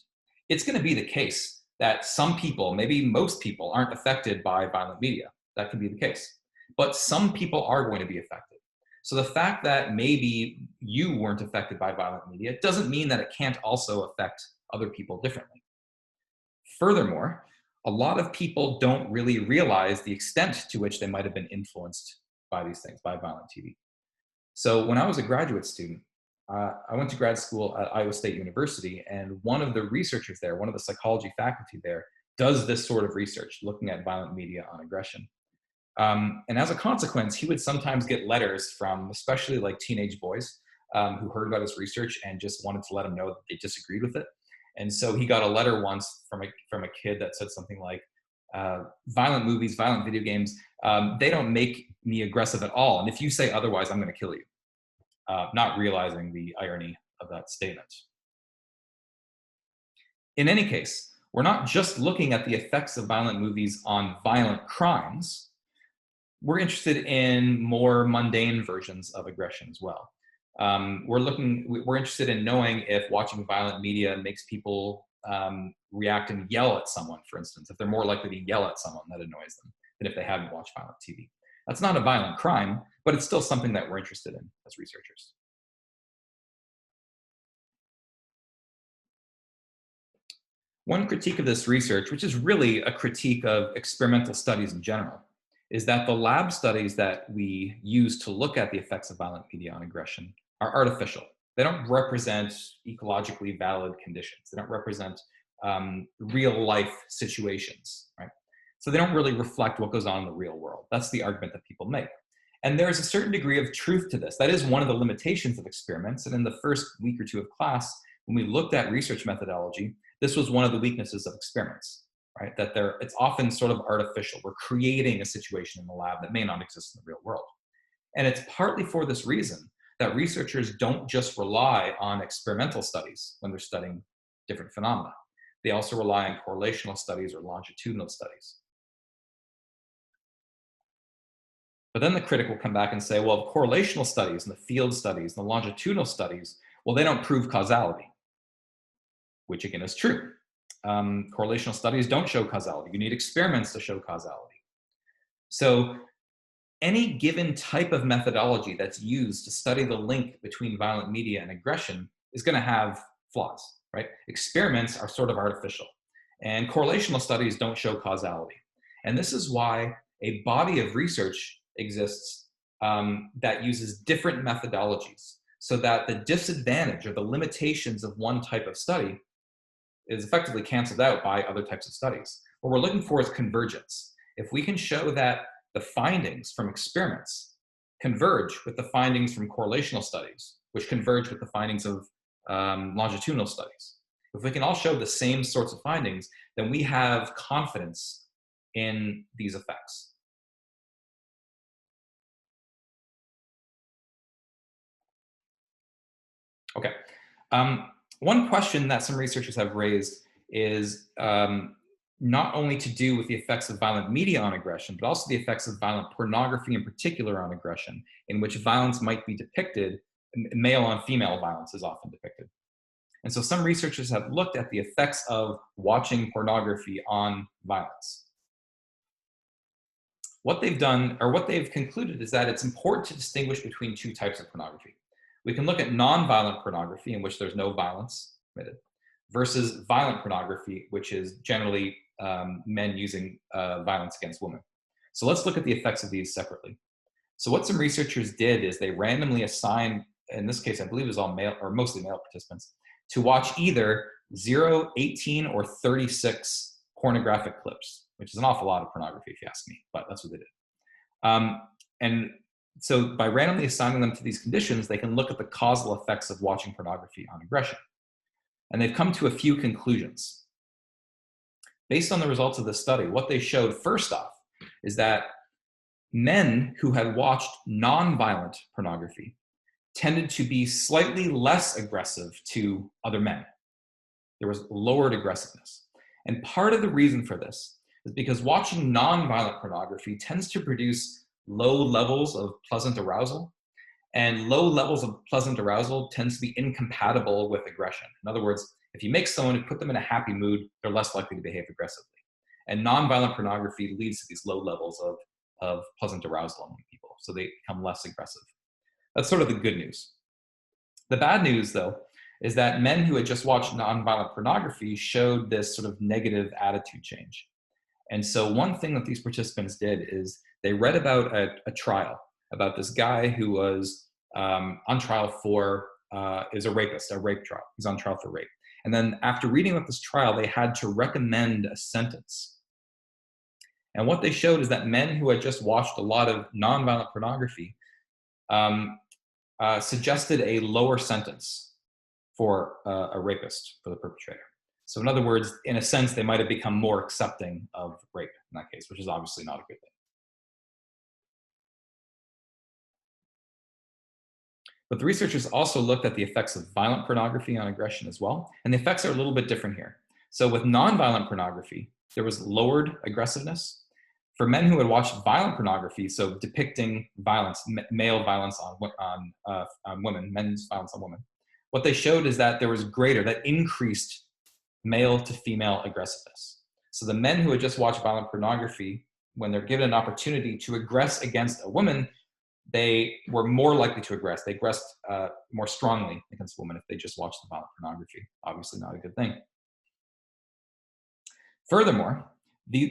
it's going to be the case that some people, maybe most people, aren't affected by violent media. That can be the case. But some people are going to be affected. So the fact that maybe you weren't affected by violent media doesn't mean that it can't also affect other people differently. Furthermore, a lot of people don't really realize the extent to which they might have been influenced by these things, by violent TV. So when I was a graduate student, I went to grad school at Iowa State University, and one of the researchers there, one of the psychology faculty there, does this sort of research, looking at violent media on aggression. And as a consequence, he would sometimes get letters from especially like teenage boys who heard about his research and just wanted to let him know that they disagreed with it. And so he got a letter once from a kid that said something like, violent movies, violent video games, they don't make me aggressive at all. And if you say otherwise, I'm going to kill you. Not realizing the irony of that statement. In any case, we're not just looking at the effects of violent movies on violent crimes. We're interested in more mundane versions of aggression as well. We're interested in knowing if watching violent media makes people react and yell at someone, for instance, if they're more likely to yell at someone that annoys them than if they hadn't watched violent TV. That's not a violent crime, but it's still something that we're interested in as researchers. One critique of this research, which is really a critique of experimental studies in general, is that the lab studies that we use to look at the effects of violent media on aggression are artificial. They don't represent ecologically valid conditions. They don't represent real life situations, right? So they don't really reflect what goes on in the real world. That's the argument that people make. And there's a certain degree of truth to this. That is one of the limitations of experiments. And in the first week or two of class, when we looked at research methodology, this was one of the weaknesses of experiments, right? That it's often sort of artificial. We're creating a situation in the lab that may not exist in the real world. And it's partly for this reason that researchers don't just rely on experimental studies when they're studying different phenomena. They also rely on correlational studies or longitudinal studies. But then the critic will come back and say, well, the correlational studies and the field studies and the longitudinal studies, well, they don't prove causality, which again is true. Correlational studies don't show causality. You need experiments to show causality. So any given type of methodology that's used to study the link between violent media and aggression is going to have flaws, right? Experiments are sort of artificial, and correlational studies don't show causality. And this is why a body of research exists that uses different methodologies so that the disadvantage or the limitations of one type of study is effectively canceled out by other types of studies. What we're looking for is convergence. If we can show that the findings from experiments converge with the findings from correlational studies, which converge with the findings of longitudinal studies, if we can all show the same sorts of findings, then we have confidence in these effects. Okay. One question that some researchers have raised is not only to do with the effects of violent media on aggression, but also the effects of violent pornography in particular on aggression, in which violence might be depicted, male on female violence is often depicted. And so some researchers have looked at the effects of watching pornography on violence. What they've done, or what they've concluded, is that it's important to distinguish between two types of pornography. We can look at non-violent pornography, in which there's no violence committed, versus violent pornography, which is generally men using violence against women. So let's look at the effects of these separately. So what some researchers did is they randomly assigned, in this case, I believe it was all male or mostly male participants, to watch either 0, 18, or 36 pornographic clips, which is an awful lot of pornography if you ask me, but that's what they did. And so by randomly assigning them to these conditions, they can look at the causal effects of watching pornography on aggression. And they've come to a few conclusions. Based on the results of this study, what they showed first off is that men who had watched non-violent pornography tended to be slightly less aggressive to other men. There was lowered aggressiveness. And part of the reason for this is because watching non-violent pornography tends to produce low levels of pleasant arousal, and low levels of pleasant arousal tends to be incompatible with aggression. In other words, if you make someone and put them in a happy mood, they're less likely to behave aggressively. And non-violent pornography leads to these low levels of pleasant arousal among people, so they become less aggressive. That's sort of the good news. The bad news, though, is that men who had just watched non-violent pornography showed this sort of negative attitude change. And so one thing that these participants did is they read about a trial about this guy who was on trial for, is a rapist, a rape trial. He's on trial for rape. And then after reading about this trial, they had to recommend a sentence. And what they showed is that men who had just watched a lot of non-violent pornography suggested a lower sentence for a rapist, for the perpetrator. So in other words, in a sense, they might have become more accepting of rape in that case, which is obviously not a good thing. But the researchers also looked at the effects of violent pornography on aggression as well, and the effects are a little bit different here. So with non-violent pornography, there was lowered aggressiveness. For men who had watched violent pornography, so depicting violence, male violence on women, men's violence on women, what they showed is that there was that increased male to female aggressiveness. So the men who had just watched violent pornography, when they're given an opportunity to aggress against a woman, they were more likely to aggress. They aggressed more strongly against women if they just watched the violent pornography. Obviously not a good thing. Furthermore,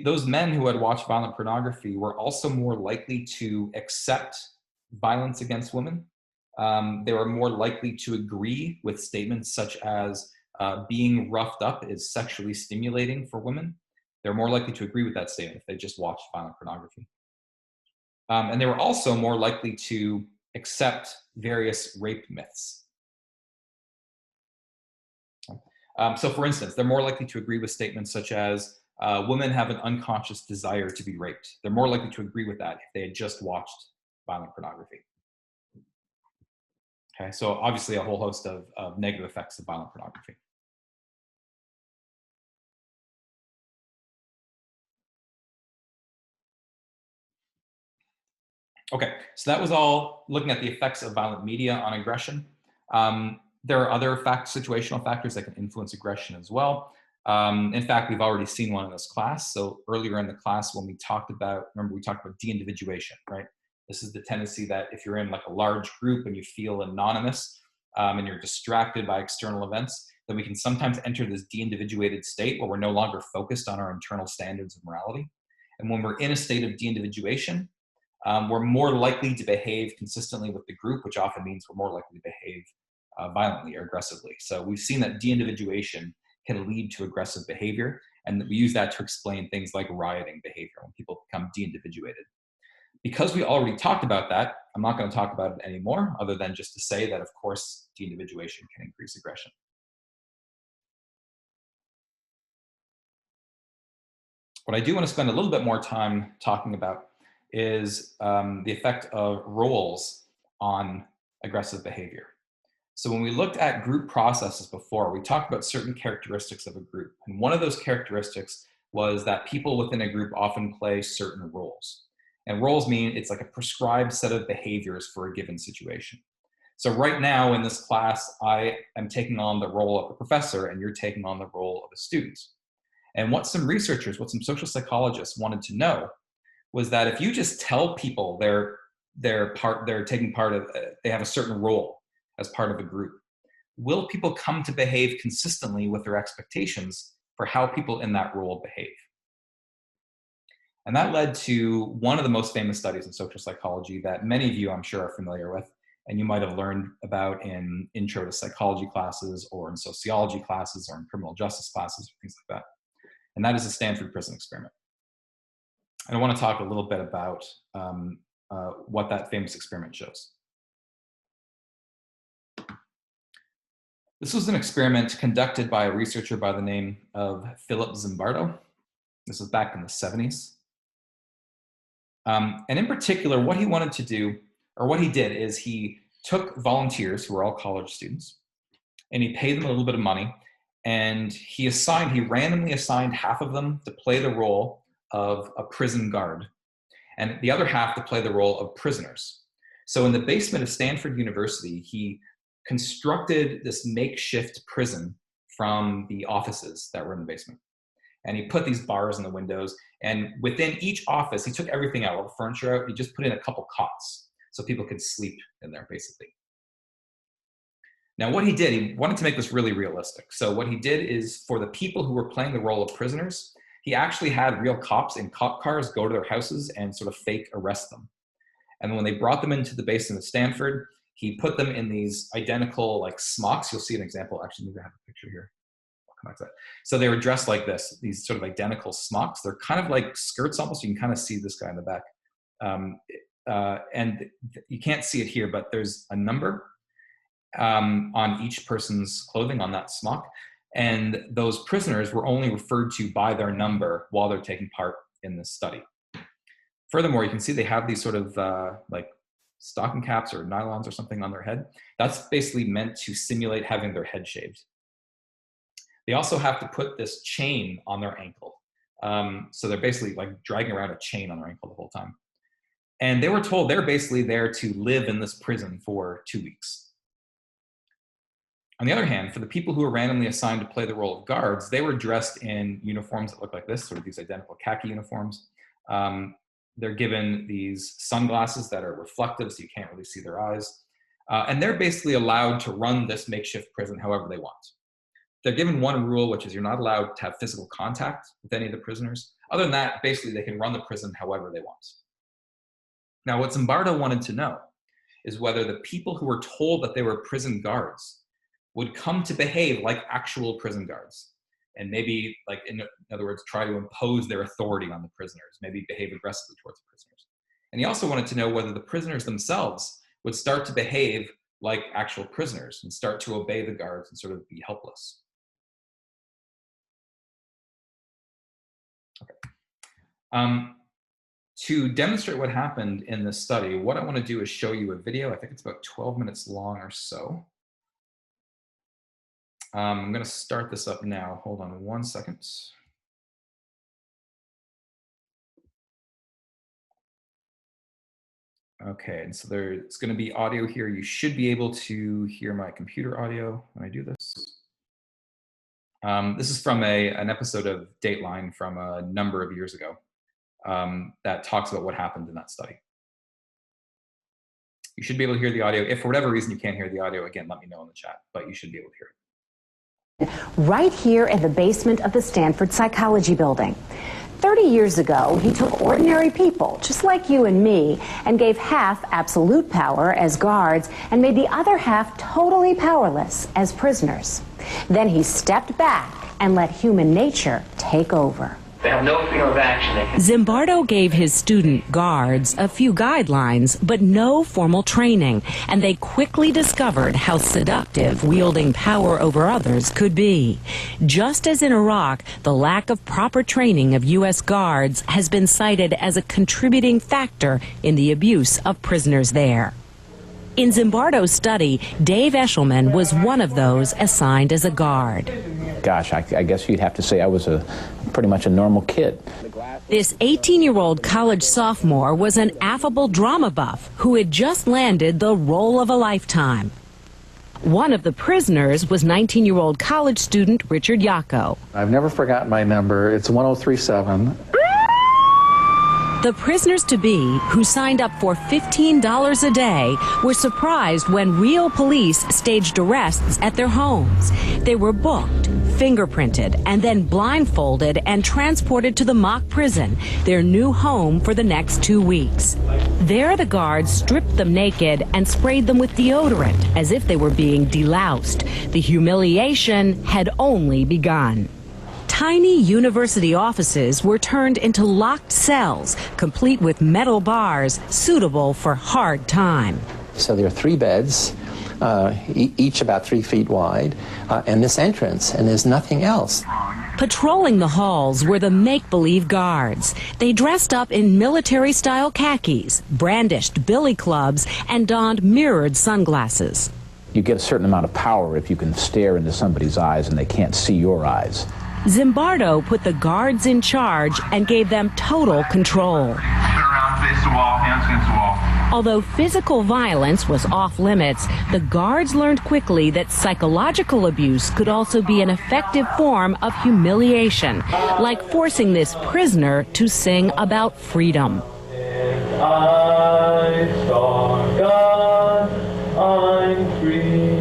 those men who had watched violent pornography were also more likely to accept violence against women. They were more likely to agree with statements such as being roughed up is sexually stimulating for women. They're more likely to agree with that statement if they just watched violent pornography. And they were also more likely to accept various rape myths. So for instance, they're more likely to agree with statements such as women have an unconscious desire to be raped. They're more likely to agree with that if they had just watched violent pornography. Okay, so obviously a whole host of negative effects of violent pornography. Okay, so that was all looking at the effects of violent media on aggression. There are other situational factors that can influence aggression as well. In fact, we've already seen one in this class. So earlier in the class, when we talked about, remember we talked about de-individuation, right? This is the tendency that if you're in like a large group and you feel anonymous and you're distracted by external events, then we can sometimes enter this de-individuated state where we're no longer focused on our internal standards of morality. And when we're in a state of de-individuation, we're more likely to behave consistently with the group, which often means we're more likely to behave violently or aggressively. So we've seen that de-individuation can lead to aggressive behavior, and we use that to explain things like rioting behavior when people become de-individuated. Because we already talked about that, I'm not going to talk about it anymore, other than just to say that, of course, de-individuation can increase aggression. What I do want to spend a little bit more time talking about is the effect of roles on aggressive behavior. So when we looked at group processes before, we talked about certain characteristics of a group. And one of those characteristics was that people within a group often play certain roles. And roles mean it's like a prescribed set of behaviors for a given situation. So right now in this class, I am taking on the role of a professor and you're taking on the role of a student. And what some researchers, what some social psychologists wanted to know was that if you just tell people they have a certain role as part of a group, will people come to behave consistently with their expectations for how people in that role behave? And that led to one of the most famous studies in social psychology that many of you, I'm sure, are familiar with, and you might have learned about in intro to psychology classes or in sociology classes or in criminal justice classes, things like that. And that is the Stanford Prison Experiment. And I want to talk a little bit about what that famous experiment shows. This was an experiment conducted by a researcher by the name of Philip Zimbardo. This was back in the 70s. And in particular, what he wanted to do, or what he did, is he took volunteers who were all college students, and he paid them a little bit of money, and he randomly assigned half of them to play the role of a prison guard, and the other half to play the role of prisoners. So in the basement of Stanford University, he constructed this makeshift prison from the offices that were in the basement. And he put these bars in the windows, and within each office, he took everything out, all the furniture out, he just put in a couple cots so people could sleep in there, basically. Now what he did, he wanted to make this really realistic. So what he did is, for the people who were playing the role of prisoners, he actually had real cops in cop cars go to their houses and sort of fake arrest them. And when they brought them into the basement of Stanford, he put them in these identical like smocks. You'll see an example, actually, maybe I have a picture here. So they were dressed like this, these sort of identical smocks. They're kind of like skirts almost. You can kind of see this guy in the back. And you can't see it here, but there's a number on each person's clothing on that smock. And those prisoners were only referred to by their number while they're taking part in this study. Furthermore, you can see they have these sort of like stocking caps or nylons or something on their head. That's basically meant to simulate having their head shaved. They also have to put this chain on their ankle. So they're basically like dragging around a chain on their ankle the whole time. And they were told they're basically there to live in this prison for 2 weeks. On the other hand, for the people who were randomly assigned to play the role of guards, they were dressed in uniforms that look like this, sort of these identical khaki uniforms. They're given these sunglasses that are reflective, so you can't really see their eyes. And they're basically allowed to run this makeshift prison however they want. They're given one rule, which is you're not allowed to have physical contact with any of the prisoners. Other than that, basically they can run the prison however they want. Now, what Zimbardo wanted to know is whether the people who were told that they were prison guards would come to behave like actual prison guards, and maybe, like, in other words, try to impose their authority on the prisoners, maybe behave aggressively towards the prisoners. And he also wanted to know whether the prisoners themselves would start to behave like actual prisoners and start to obey the guards and sort of be helpless. To demonstrate what happened in this study, what I want to do is show you a video. I think it's about 12 minutes long or so. I'm going to start this up now. Hold on 1 second. Okay, and so there's going to be audio here. You should be able to hear my computer audio when I do this. This is from an episode of Dateline from a number of years ago that talks about what happened in that study. You should be able to hear the audio. If for whatever reason you can't hear the audio, again, let me know in the chat, but you should be able to hear it. Right here in the basement of the Stanford Psychology Building. 30 years ago, he took ordinary people, just like you and me, and gave half absolute power as guards and made the other half totally powerless as prisoners. Then he stepped back and let human nature take over. They have no freedom of action. Zimbardo gave his student guards a few guidelines, but no formal training, and they quickly discovered how seductive wielding power over others could be. Just as in Iraq, the lack of proper training of U.S. guards has been cited as a contributing factor in the abuse of prisoners there. In Zimbardo's study, Dave Eshelman was one of those assigned as a guard. Gosh, I guess you'd have to say I was pretty much a normal kid. This 18-year-old college sophomore was an affable drama buff who had just landed the role of a lifetime. One of the prisoners was 19-year-old college student Richard Yako. I've never forgotten my number. It's 1037. The prisoners-to-be, who signed up for $15 a day, were surprised when real police staged arrests at their homes. They were booked, fingerprinted, and then blindfolded and transported to the mock prison, their new home for the next 2 weeks. There, the guards stripped them naked and sprayed them with deodorant as if they were being deloused. The humiliation had only begun. Tiny university offices were turned into locked cells, complete with metal bars suitable for hard time. So there are 3 beds, each about 3 feet wide, and this entrance, and there's nothing else. Patrolling the halls were the make-believe guards. They dressed up in military-style khakis, brandished billy clubs, and donned mirrored sunglasses. You get a certain amount of power if you can stare into somebody's eyes and they can't see your eyes. Zimbardo put the guards in charge and gave them total control. Although physical violence was off limits, the guards learned quickly that psychological abuse could also be an effective form of humiliation, like forcing this prisoner to sing about freedom. I saw God, I'm free.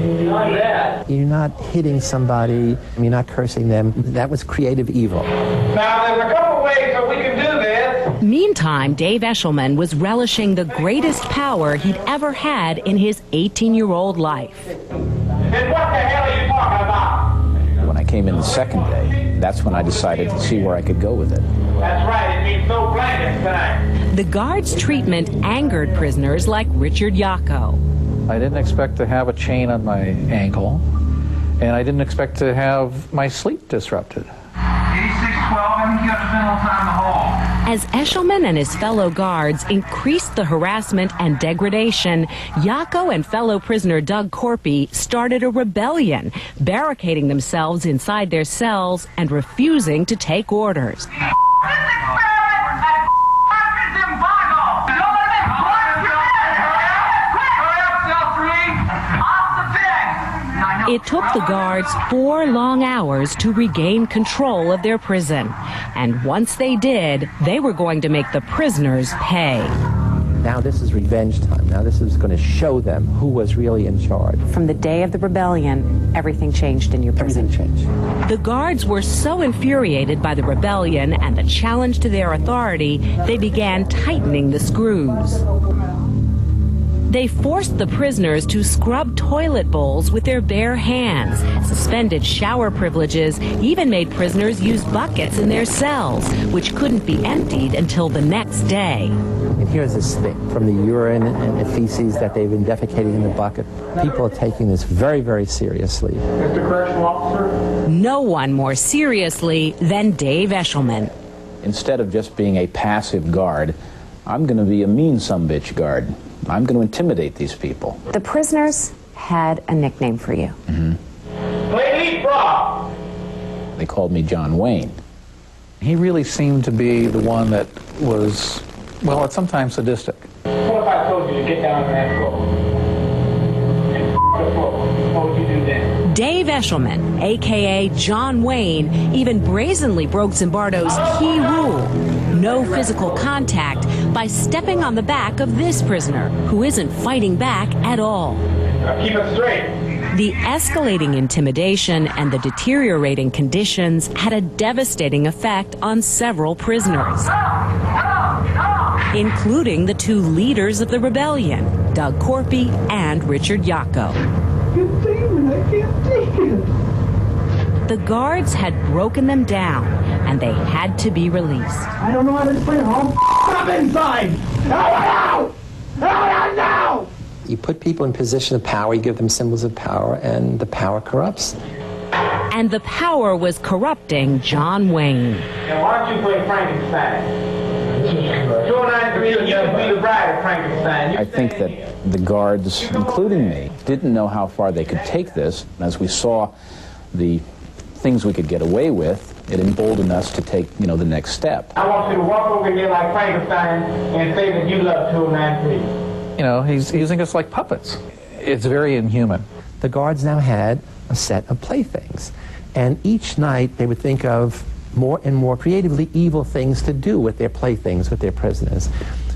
You're not hitting somebody, you're not cursing them. That was creative evil. Now, there's a couple ways that we can do this. Meantime, Dave Eshelman was relishing the greatest power he'd ever had in his 18-year-old life. Then what the hell are you talking about? When I came in the second day, that's when I decided to see where I could go with it. That's right, it means no blankets tonight. The guards' treatment angered prisoners like Richard Yako. I didn't expect to have a chain on my ankle, and I didn't expect to have my sleep disrupted. 8612, I think you have to spend a little time in the hall. As Eshelman and his fellow guards increased the harassment and degradation, Yako and fellow prisoner Doug Corpy started a rebellion, barricading themselves inside their cells and refusing to take orders. It took the guards 4 long hours to regain control of their prison. And once they did, they were going to make the prisoners pay. Now this is revenge time. Now this is going to show them who was really in charge. From the day of the rebellion, everything changed in your prison. Everything changed. The guards were so infuriated by the rebellion and the challenge to their authority, they began tightening the screws. They forced the prisoners to scrub toilet bowls with their bare hands, suspended shower privileges, even made prisoners use buckets in their cells, which couldn't be emptied until the next day. And here's this thing from the urine and the feces that they've been defecating in the bucket. People are taking this very, very seriously. Mr. Correctional Officer? No one more seriously than Dave Eshelman. Instead of just being a passive guard, I'm going to be a mean sumbitch guard. I'm going to intimidate these people. The prisoners had a nickname for you. Play leapfrog. They called me John Wayne. He really seemed to be the one that was, well, it's sometimes sadistic. What if I told you to get down on that floor? And the floor. What would you do then? Dave Eshelman, a.k.a. John Wayne, even brazenly broke Zimbardo's key rule: no physical contact, by stepping on the back of this prisoner, who isn't fighting back at all. Now keep it straight. The escalating intimidation and the deteriorating conditions had a devastating effect on several prisoners, including the 2 leaders of the rebellion, Doug Corpy and Richard Yako. I can't take it. The guards had broken them down, and they had to be released. I don't know how to explain it. I'm inside. Out! Out now! You put people in position of power, you give them symbols of power, and the power corrupts. And the power was corrupting John Wayne. Now why don't you play Frankenstein? 209 be the bride of Frankenstein. I think that the guards, including me, didn't know how far they could take this. As we saw the things we could get away with, it emboldened us to take, the next step. I want you to walk over here like Frankenstein and say that you love 209 He's using us like puppets. It's very inhuman. The guards now had a set of playthings, and each night they would think of more and more creatively evil things to do with their playthings, with their prisoners.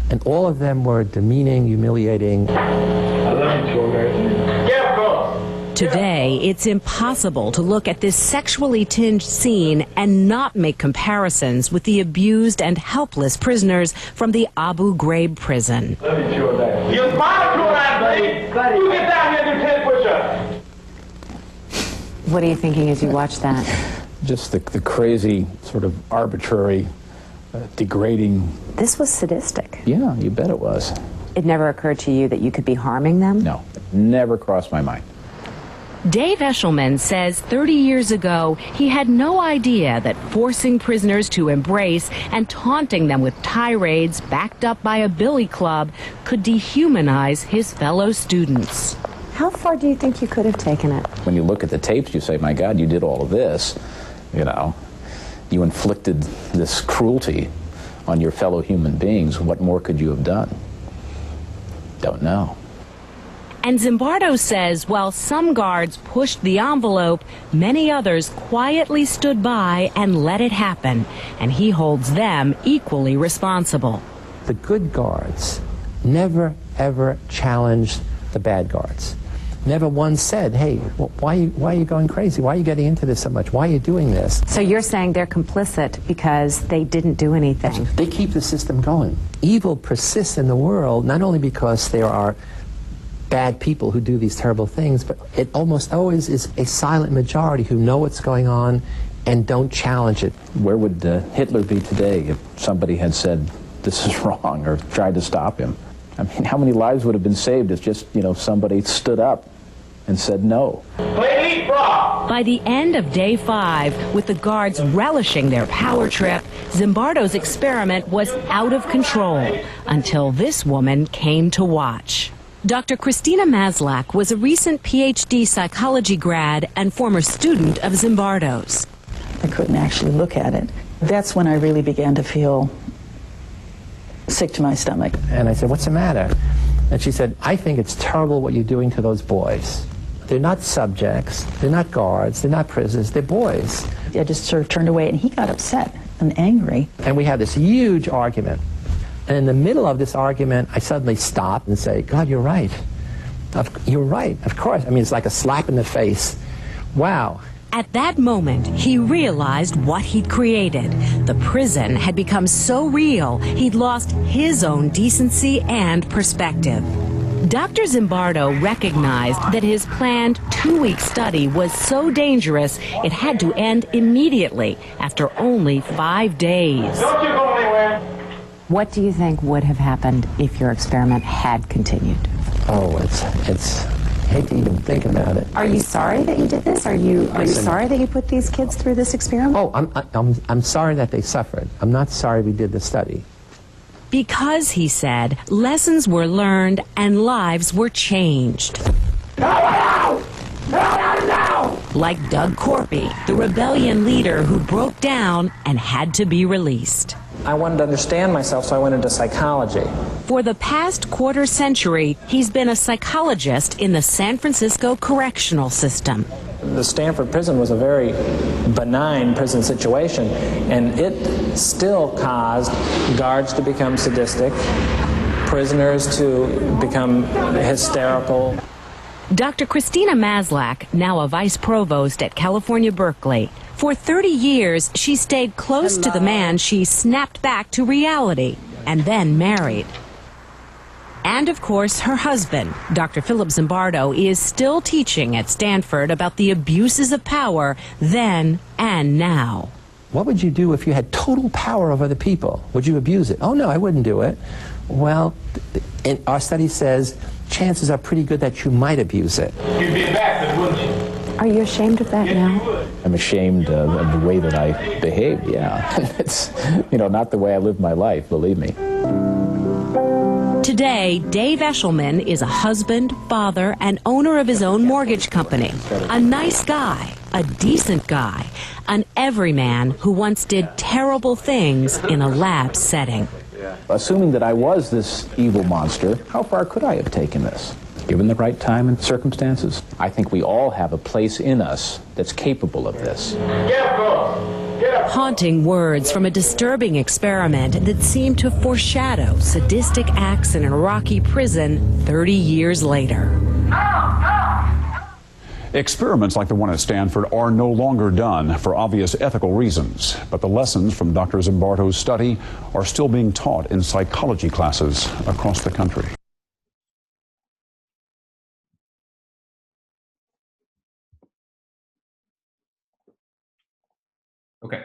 And all of them were demeaning, humiliating. I love you, 209. Yeah, bro. Today, it's impossible to look at this sexually tinged scene and not make comparisons with the abused and helpless prisoners from the Abu Ghraib prison. Love you, 209. You're smart, 209, buddy. You get down here and do 10 push-ups. What are you thinking as you watch that? Just the crazy, sort of arbitrary, degrading. This was sadistic. Yeah, you bet it was. It never occurred to you that you could be harming them? No, never crossed my mind. Dave Eshelman says 30 years ago, he had no idea that forcing prisoners to embrace and taunting them with tirades backed up by a billy club could dehumanize his fellow students. How far do you think you could have taken it? When you look at the tapes, you say, my God, you did all of this. You inflicted this cruelty on your fellow human beings. What more could you have done? Don't know. And Zimbardo says while some guards pushed the envelope, many others quietly stood by and let it happen. And he holds them equally responsible. The good guards never, ever challenged the bad guards. Never once said, hey, why are you going crazy? Why are you getting into this so much? Why are you doing this? So you're saying they're complicit because they didn't do anything? They keep the system going. Evil persists in the world not only because there are bad people who do these terrible things, but it almost always is a silent majority who know what's going on and don't challenge it. Where would Hitler be today if somebody had said this is wrong or tried to stop him? I mean, how many lives would have been saved if just, somebody stood up and said no? By the end of day 5, with the guards relishing their power trip, Zimbardo's experiment was out of control until this woman came to watch. Dr. Christina Maslach was a recent PhD psychology grad and former student of Zimbardo's. I couldn't actually look at it. That's when I really began to feel sick to my stomach. And I said, what's the matter? And she said, I think it's terrible what you're doing to those boys. They're not subjects, they're not guards, they're not prisoners, they're boys. I just sort of turned away, and he got upset and angry. And we had this huge argument. And in the middle of this argument, I suddenly stopped and say, God, you're right. You're right, of course. I mean, it's like a slap in the face. Wow. At that moment, he realized what he'd created. The prison had become so real, he'd lost his own decency and perspective. Dr. Zimbardo recognized that his planned 2-week study was so dangerous, it had to end immediately after only 5 days. Don't you go anywhere. What do you think would have happened if your experiment had continued? Oh, it's I hate to even think about it. Are you sorry that you did this? Are you sorry that you put these kids through this experiment? Oh, I'm sorry that they suffered. I'm not sorry we did the study. Because, he said, lessons were learned and lives were changed. No! Like Doug Corpy, the rebellion leader who broke down and had to be released. I wanted to understand myself, so I went into psychology. For the past quarter century, he's been a psychologist in the San Francisco correctional system. The Stanford prison was a very benign prison situation, and it still caused guards to become sadistic, prisoners to become hysterical. Dr. Christina Maslach, now a vice provost at California Berkeley. For 30 years, she stayed close to the man she snapped back to reality and then married. And, of course, her husband, Dr. Philip Zimbardo, is still teaching at Stanford about the abuses of power then and now. What would you do if you had total power over the people? Would you abuse it? Oh, no, I wouldn't do it. Well, our study says chances are pretty good that you might abuse it. You'd be a bastard, wouldn't you? Are you ashamed of that now? I'm ashamed of the way that I behaved, yeah. It's, not the way I lived my life, believe me. Today, Dave Eshelman is a husband, father, and owner of his own mortgage company. A nice guy, a decent guy, an everyman who once did terrible things in a lab setting. Assuming that I was this evil monster, how far could I have taken this? Given the right time and circumstances, I think we all have a place in us that's capable of this. Haunting words from a disturbing experiment that seemed to foreshadow sadistic acts in an Iraqi prison 30 years later. Experiments like the one at Stanford are no longer done for obvious ethical reasons, but the lessons from Dr. Zimbardo's study are still being taught in psychology classes across the country. Okay.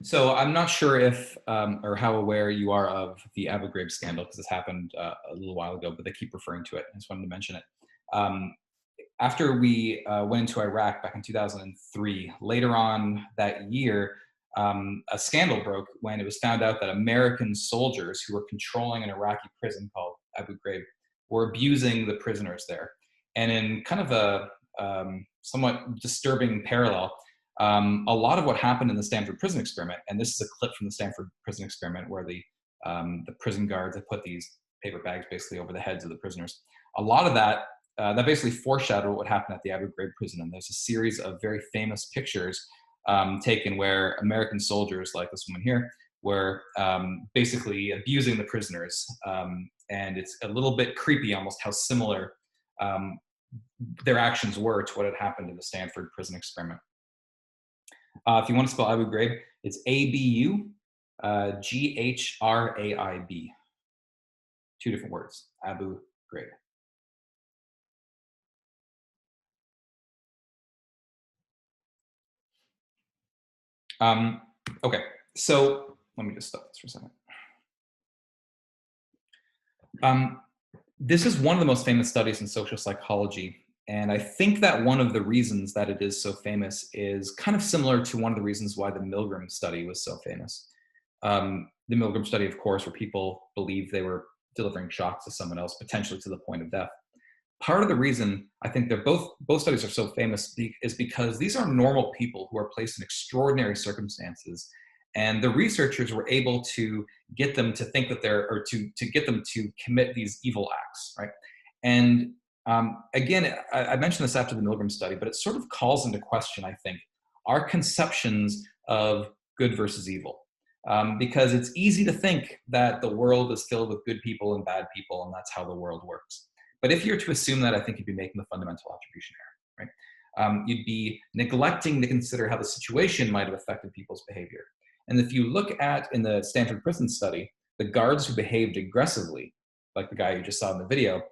So I'm not sure if or how aware you are of the Abu Ghraib scandal, because this happened a little while ago, but they keep referring to it. I just wanted to mention it. After we went into Iraq back in 2003, later on that year, a scandal broke when it was found out that American soldiers who were controlling an Iraqi prison called Abu Ghraib were abusing the prisoners there. And in kind of a somewhat disturbing parallel, a lot of what happened in the Stanford prison experiment, and this is a clip from the Stanford prison experiment where the prison guards had put these paper bags basically over the heads of the prisoners. A lot of that, that basically foreshadowed what happened at the Abu Ghraib prison. And there's a series of very famous pictures taken where American soldiers, like this woman here, were basically abusing the prisoners. And it's a little bit creepy almost how similar their actions were to what had happened in the Stanford prison experiment. If you want to spell Abu Ghraib, it's A-B-U-G-H-R-A-I-B. Two different words, Abu Ghraib. Okay, so let me just stop this for a second. This is one of the most famous studies in social psychology. And I think that one of the reasons that it is so famous is kind of similar to one of the reasons why the Milgram study was so famous. The Milgram study, of course, where people believed they were delivering shocks to someone else, potentially to the point of death. Part of the reason I think that both studies are so famous is because these are normal people who are placed in extraordinary circumstances. And the researchers were able to get them to think that to get them to commit these evil acts, right? And again, I mentioned this after the Milgram study, but it sort of calls into question, I think, our conceptions of good versus evil. Because it's easy to think that the world is filled with good people and bad people, and that's how the world works. But if you're to assume that, I think you'd be making the fundamental attribution error, right? You'd be neglecting to consider how the situation might have affected people's behavior. And if you look at, in the Stanford prison study, the guards who behaved aggressively, like the guy you just saw in the video,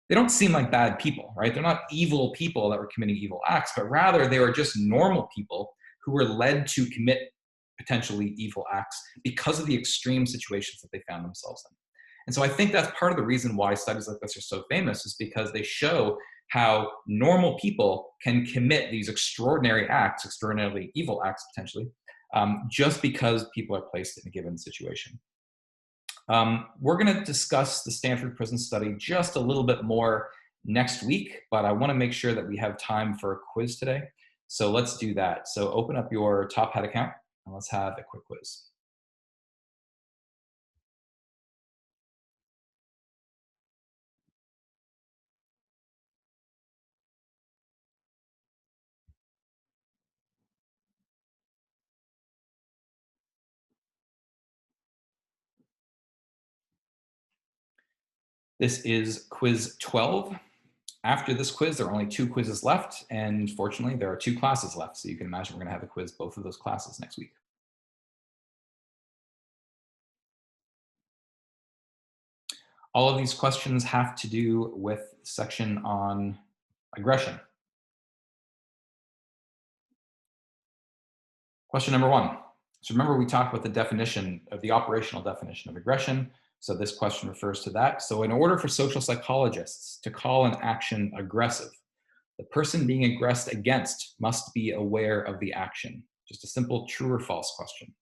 they don't seem like bad people, right? They're not evil people that were committing evil acts, but rather they were just normal people who were led to commit potentially evil acts because of the extreme situations that they found themselves in. And so I think that's part of the reason why studies like this are so famous, is because they show how normal people can commit these extraordinary acts, extraordinarily evil acts potentially, just because people are placed in a given situation. We're going to discuss the Stanford prison study just a little bit more next week, but I want to make sure that we have time for a quiz today. So let's do that. So open up your Top Hat account and let's have a quick quiz. This is quiz 12. After this quiz, there are only 2 quizzes left, and fortunately, there are 2 classes left. So you can imagine we're going to have a quiz both of those classes next week. All of these questions have to do with the section on aggression. Question number 1. So remember, we talked about the definition of the operational definition of aggression. So this question refers to that. So in order for social psychologists to call an action aggressive, The person being aggressed against must be aware of the action. Just a simple true or false question.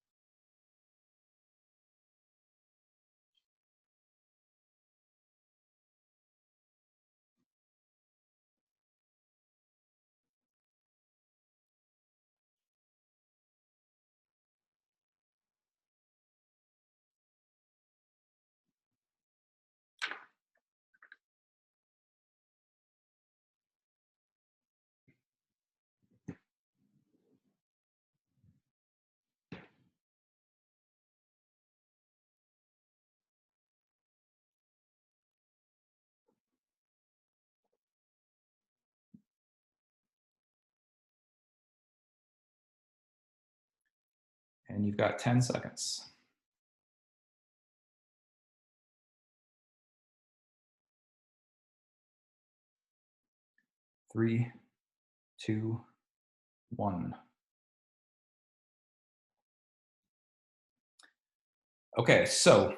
And you've got 10 seconds. 3, 2, 1. Okay, so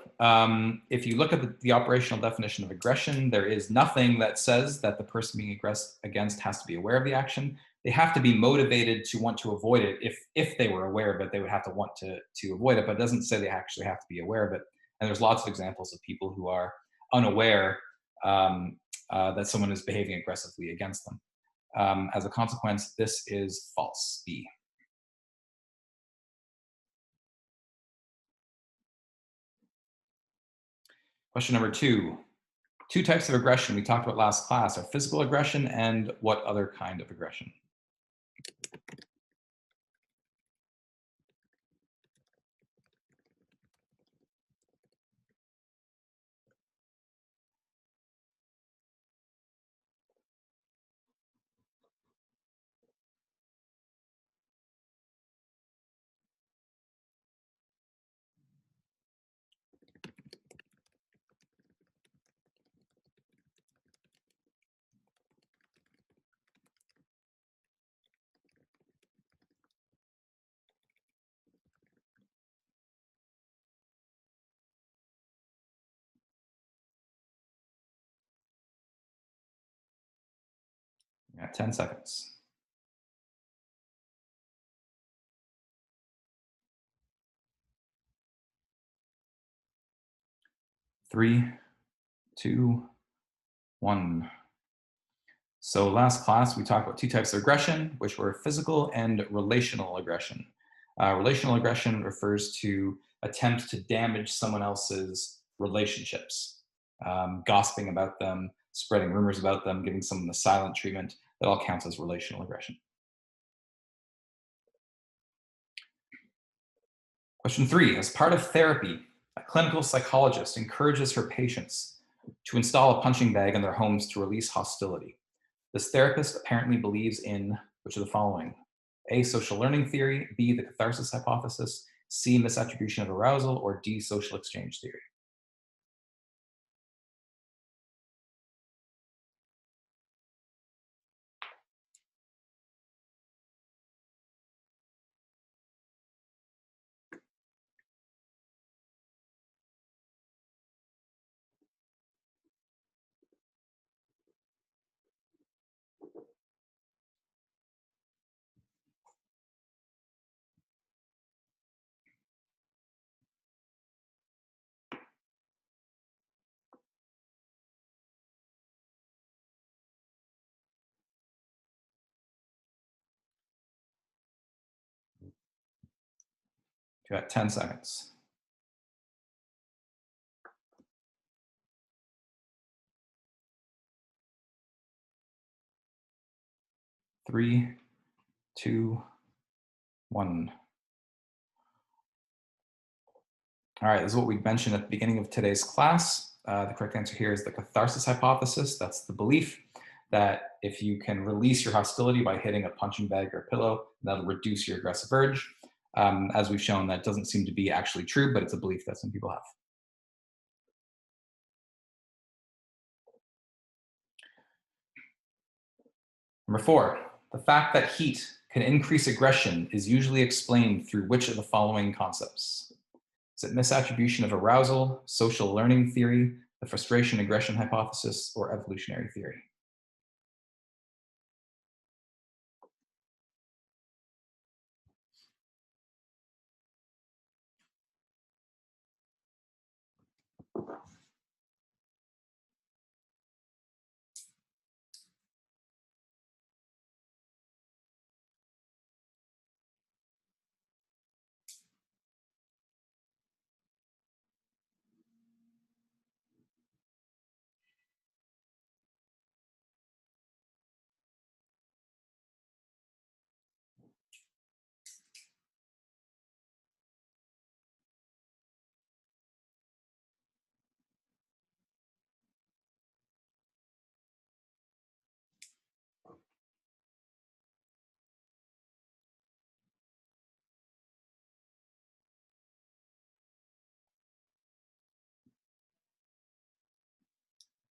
if you look at the operational definition of aggression, there is nothing that says that the person being aggressed against has to be aware of the action. They have to be motivated to want to avoid it. If they were aware of it, they would have to want to avoid it, but it doesn't say they actually have to be aware of it. And there's lots of examples of people who are unaware that someone is behaving aggressively against them. As a consequence, this is false, B. Question number 2. 2 types of aggression we talked about last class are physical aggression and what other kind of aggression? You got 10 seconds. 3, 2, 1. So last class, we talked about 2 types of aggression, which were physical and relational aggression. Relational aggression refers to attempt to damage someone else's relationships, gossiping about them, spreading rumors about them, giving someone the silent treatment. That all counts as relational aggression. Question 3, as part of therapy, a clinical psychologist encourages her patients to install a punching bag in their homes to release hostility. This therapist apparently believes in which of the following? A, social learning theory, B, the catharsis hypothesis, C, misattribution of arousal, or D, social exchange theory. You got 10 seconds. 3, 2, 1. All right, this is what we mentioned at the beginning of today's class. The correct answer here is the catharsis hypothesis. That's the belief that if you can release your hostility by hitting a punching bag or a pillow, that'll reduce your aggressive urge. As we've shown, that doesn't seem to be actually true, but it's a belief that some people have. Number 4, the fact that heat can increase aggression is usually explained through which of the following concepts? Is it misattribution of arousal, social learning theory, the frustration aggression hypothesis, or evolutionary theory?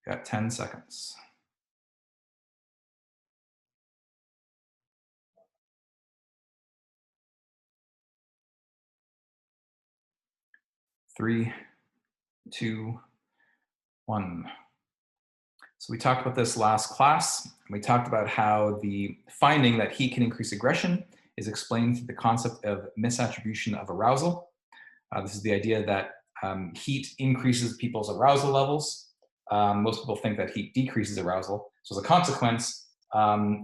Got 10 seconds. Three, two, one. So we talked about this last class, and we talked about how the finding that heat can increase aggression is explained through the concept of misattribution of arousal. This is the idea that heat increases people's arousal levels. Most people think that heat decreases arousal. So as a consequence,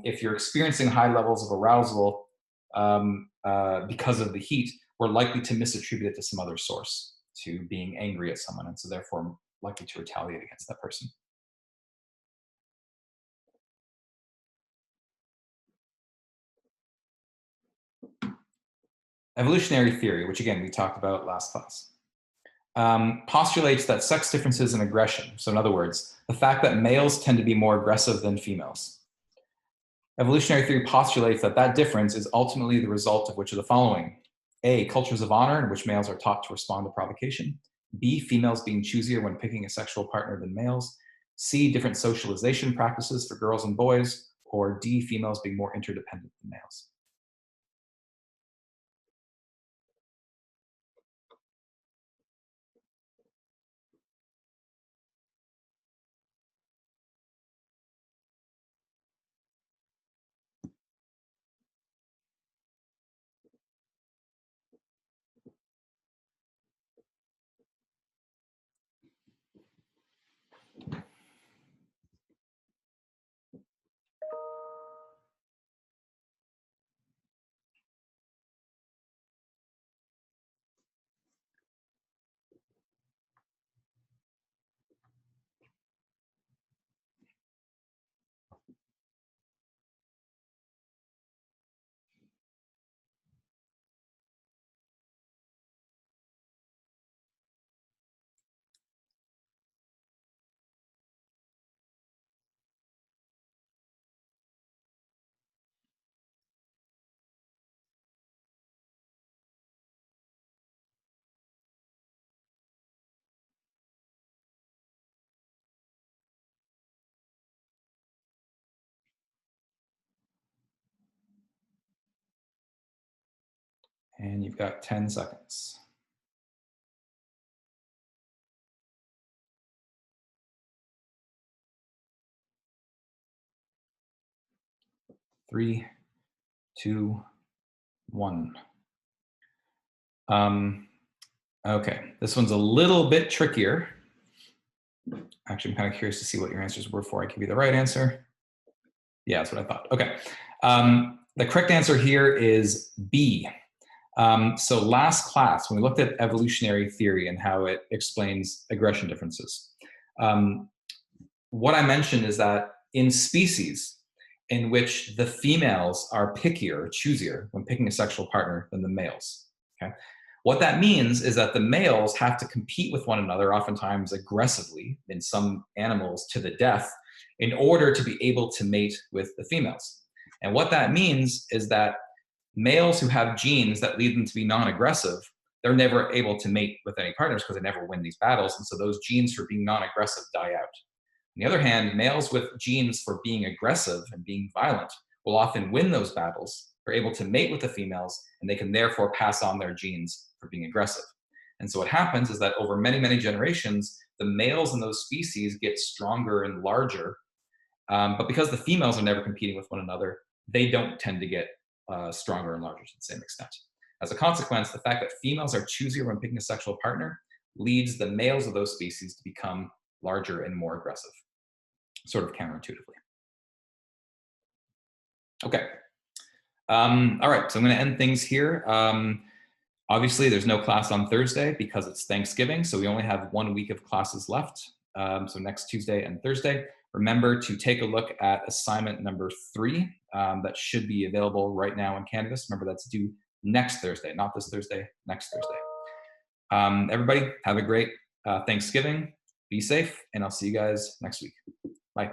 if you're experiencing high levels of arousal because of the heat, we're likely to misattribute it to some other source, to being angry at someone, and so therefore likely to retaliate against that person. Evolutionary theory, which again we talked about last class, postulates that sex differences in aggression, so in other words, the fact that males tend to be more aggressive than females. Evolutionary theory postulates that that difference is ultimately the result of which of the following: A, cultures of honor in which males are taught to respond to provocation; B, females being choosier when picking a sexual partner than males; C, different socialization practices for girls and boys; or D, females being more interdependent than males. And you've got 10 seconds. Three, two, one. Okay, this one's a little bit trickier. Actually, I'm kind of curious to see what your answers were before I give you the right answer. Yeah, that's what I thought. Okay. The correct answer here is B. So last class, when we looked at evolutionary theory and how it explains aggression differences, what I mentioned is that in species in which the females are pickier, choosier when picking a sexual partner than the males, okay? What that means is that the males have to compete with one another, oftentimes aggressively, in some animals to the death, in order to be able to mate with the females. And what that means is that males who have genes that lead them to be non-aggressive, they're never able to mate with any partners because they never win these battles. And so those genes for being non-aggressive die out. On the other hand, males with genes for being aggressive and being violent will often win those battles. They're able to mate with the females, and they can therefore pass on their genes for being aggressive. And so what happens is that over many, many generations, the males in those species get stronger and larger. But because the females are never competing with one another, they don't tend to get stronger and larger to the same extent. As a consequence, the fact that females are choosier when picking a sexual partner leads the males of those species to become larger and more aggressive, sort of counterintuitively. Okay. All right, so I'm going to end things here. Obviously, there's no class on Thursday because it's Thanksgiving, so we only have 1 week of classes left. So next Tuesday and Thursday. Remember to take a look at assignment number 3 that should be available right now in Canvas. Remember, that's due next Thursday, not this Thursday, next Thursday. Everybody, have a great Thanksgiving. Be safe, and I'll see you guys next week. Bye.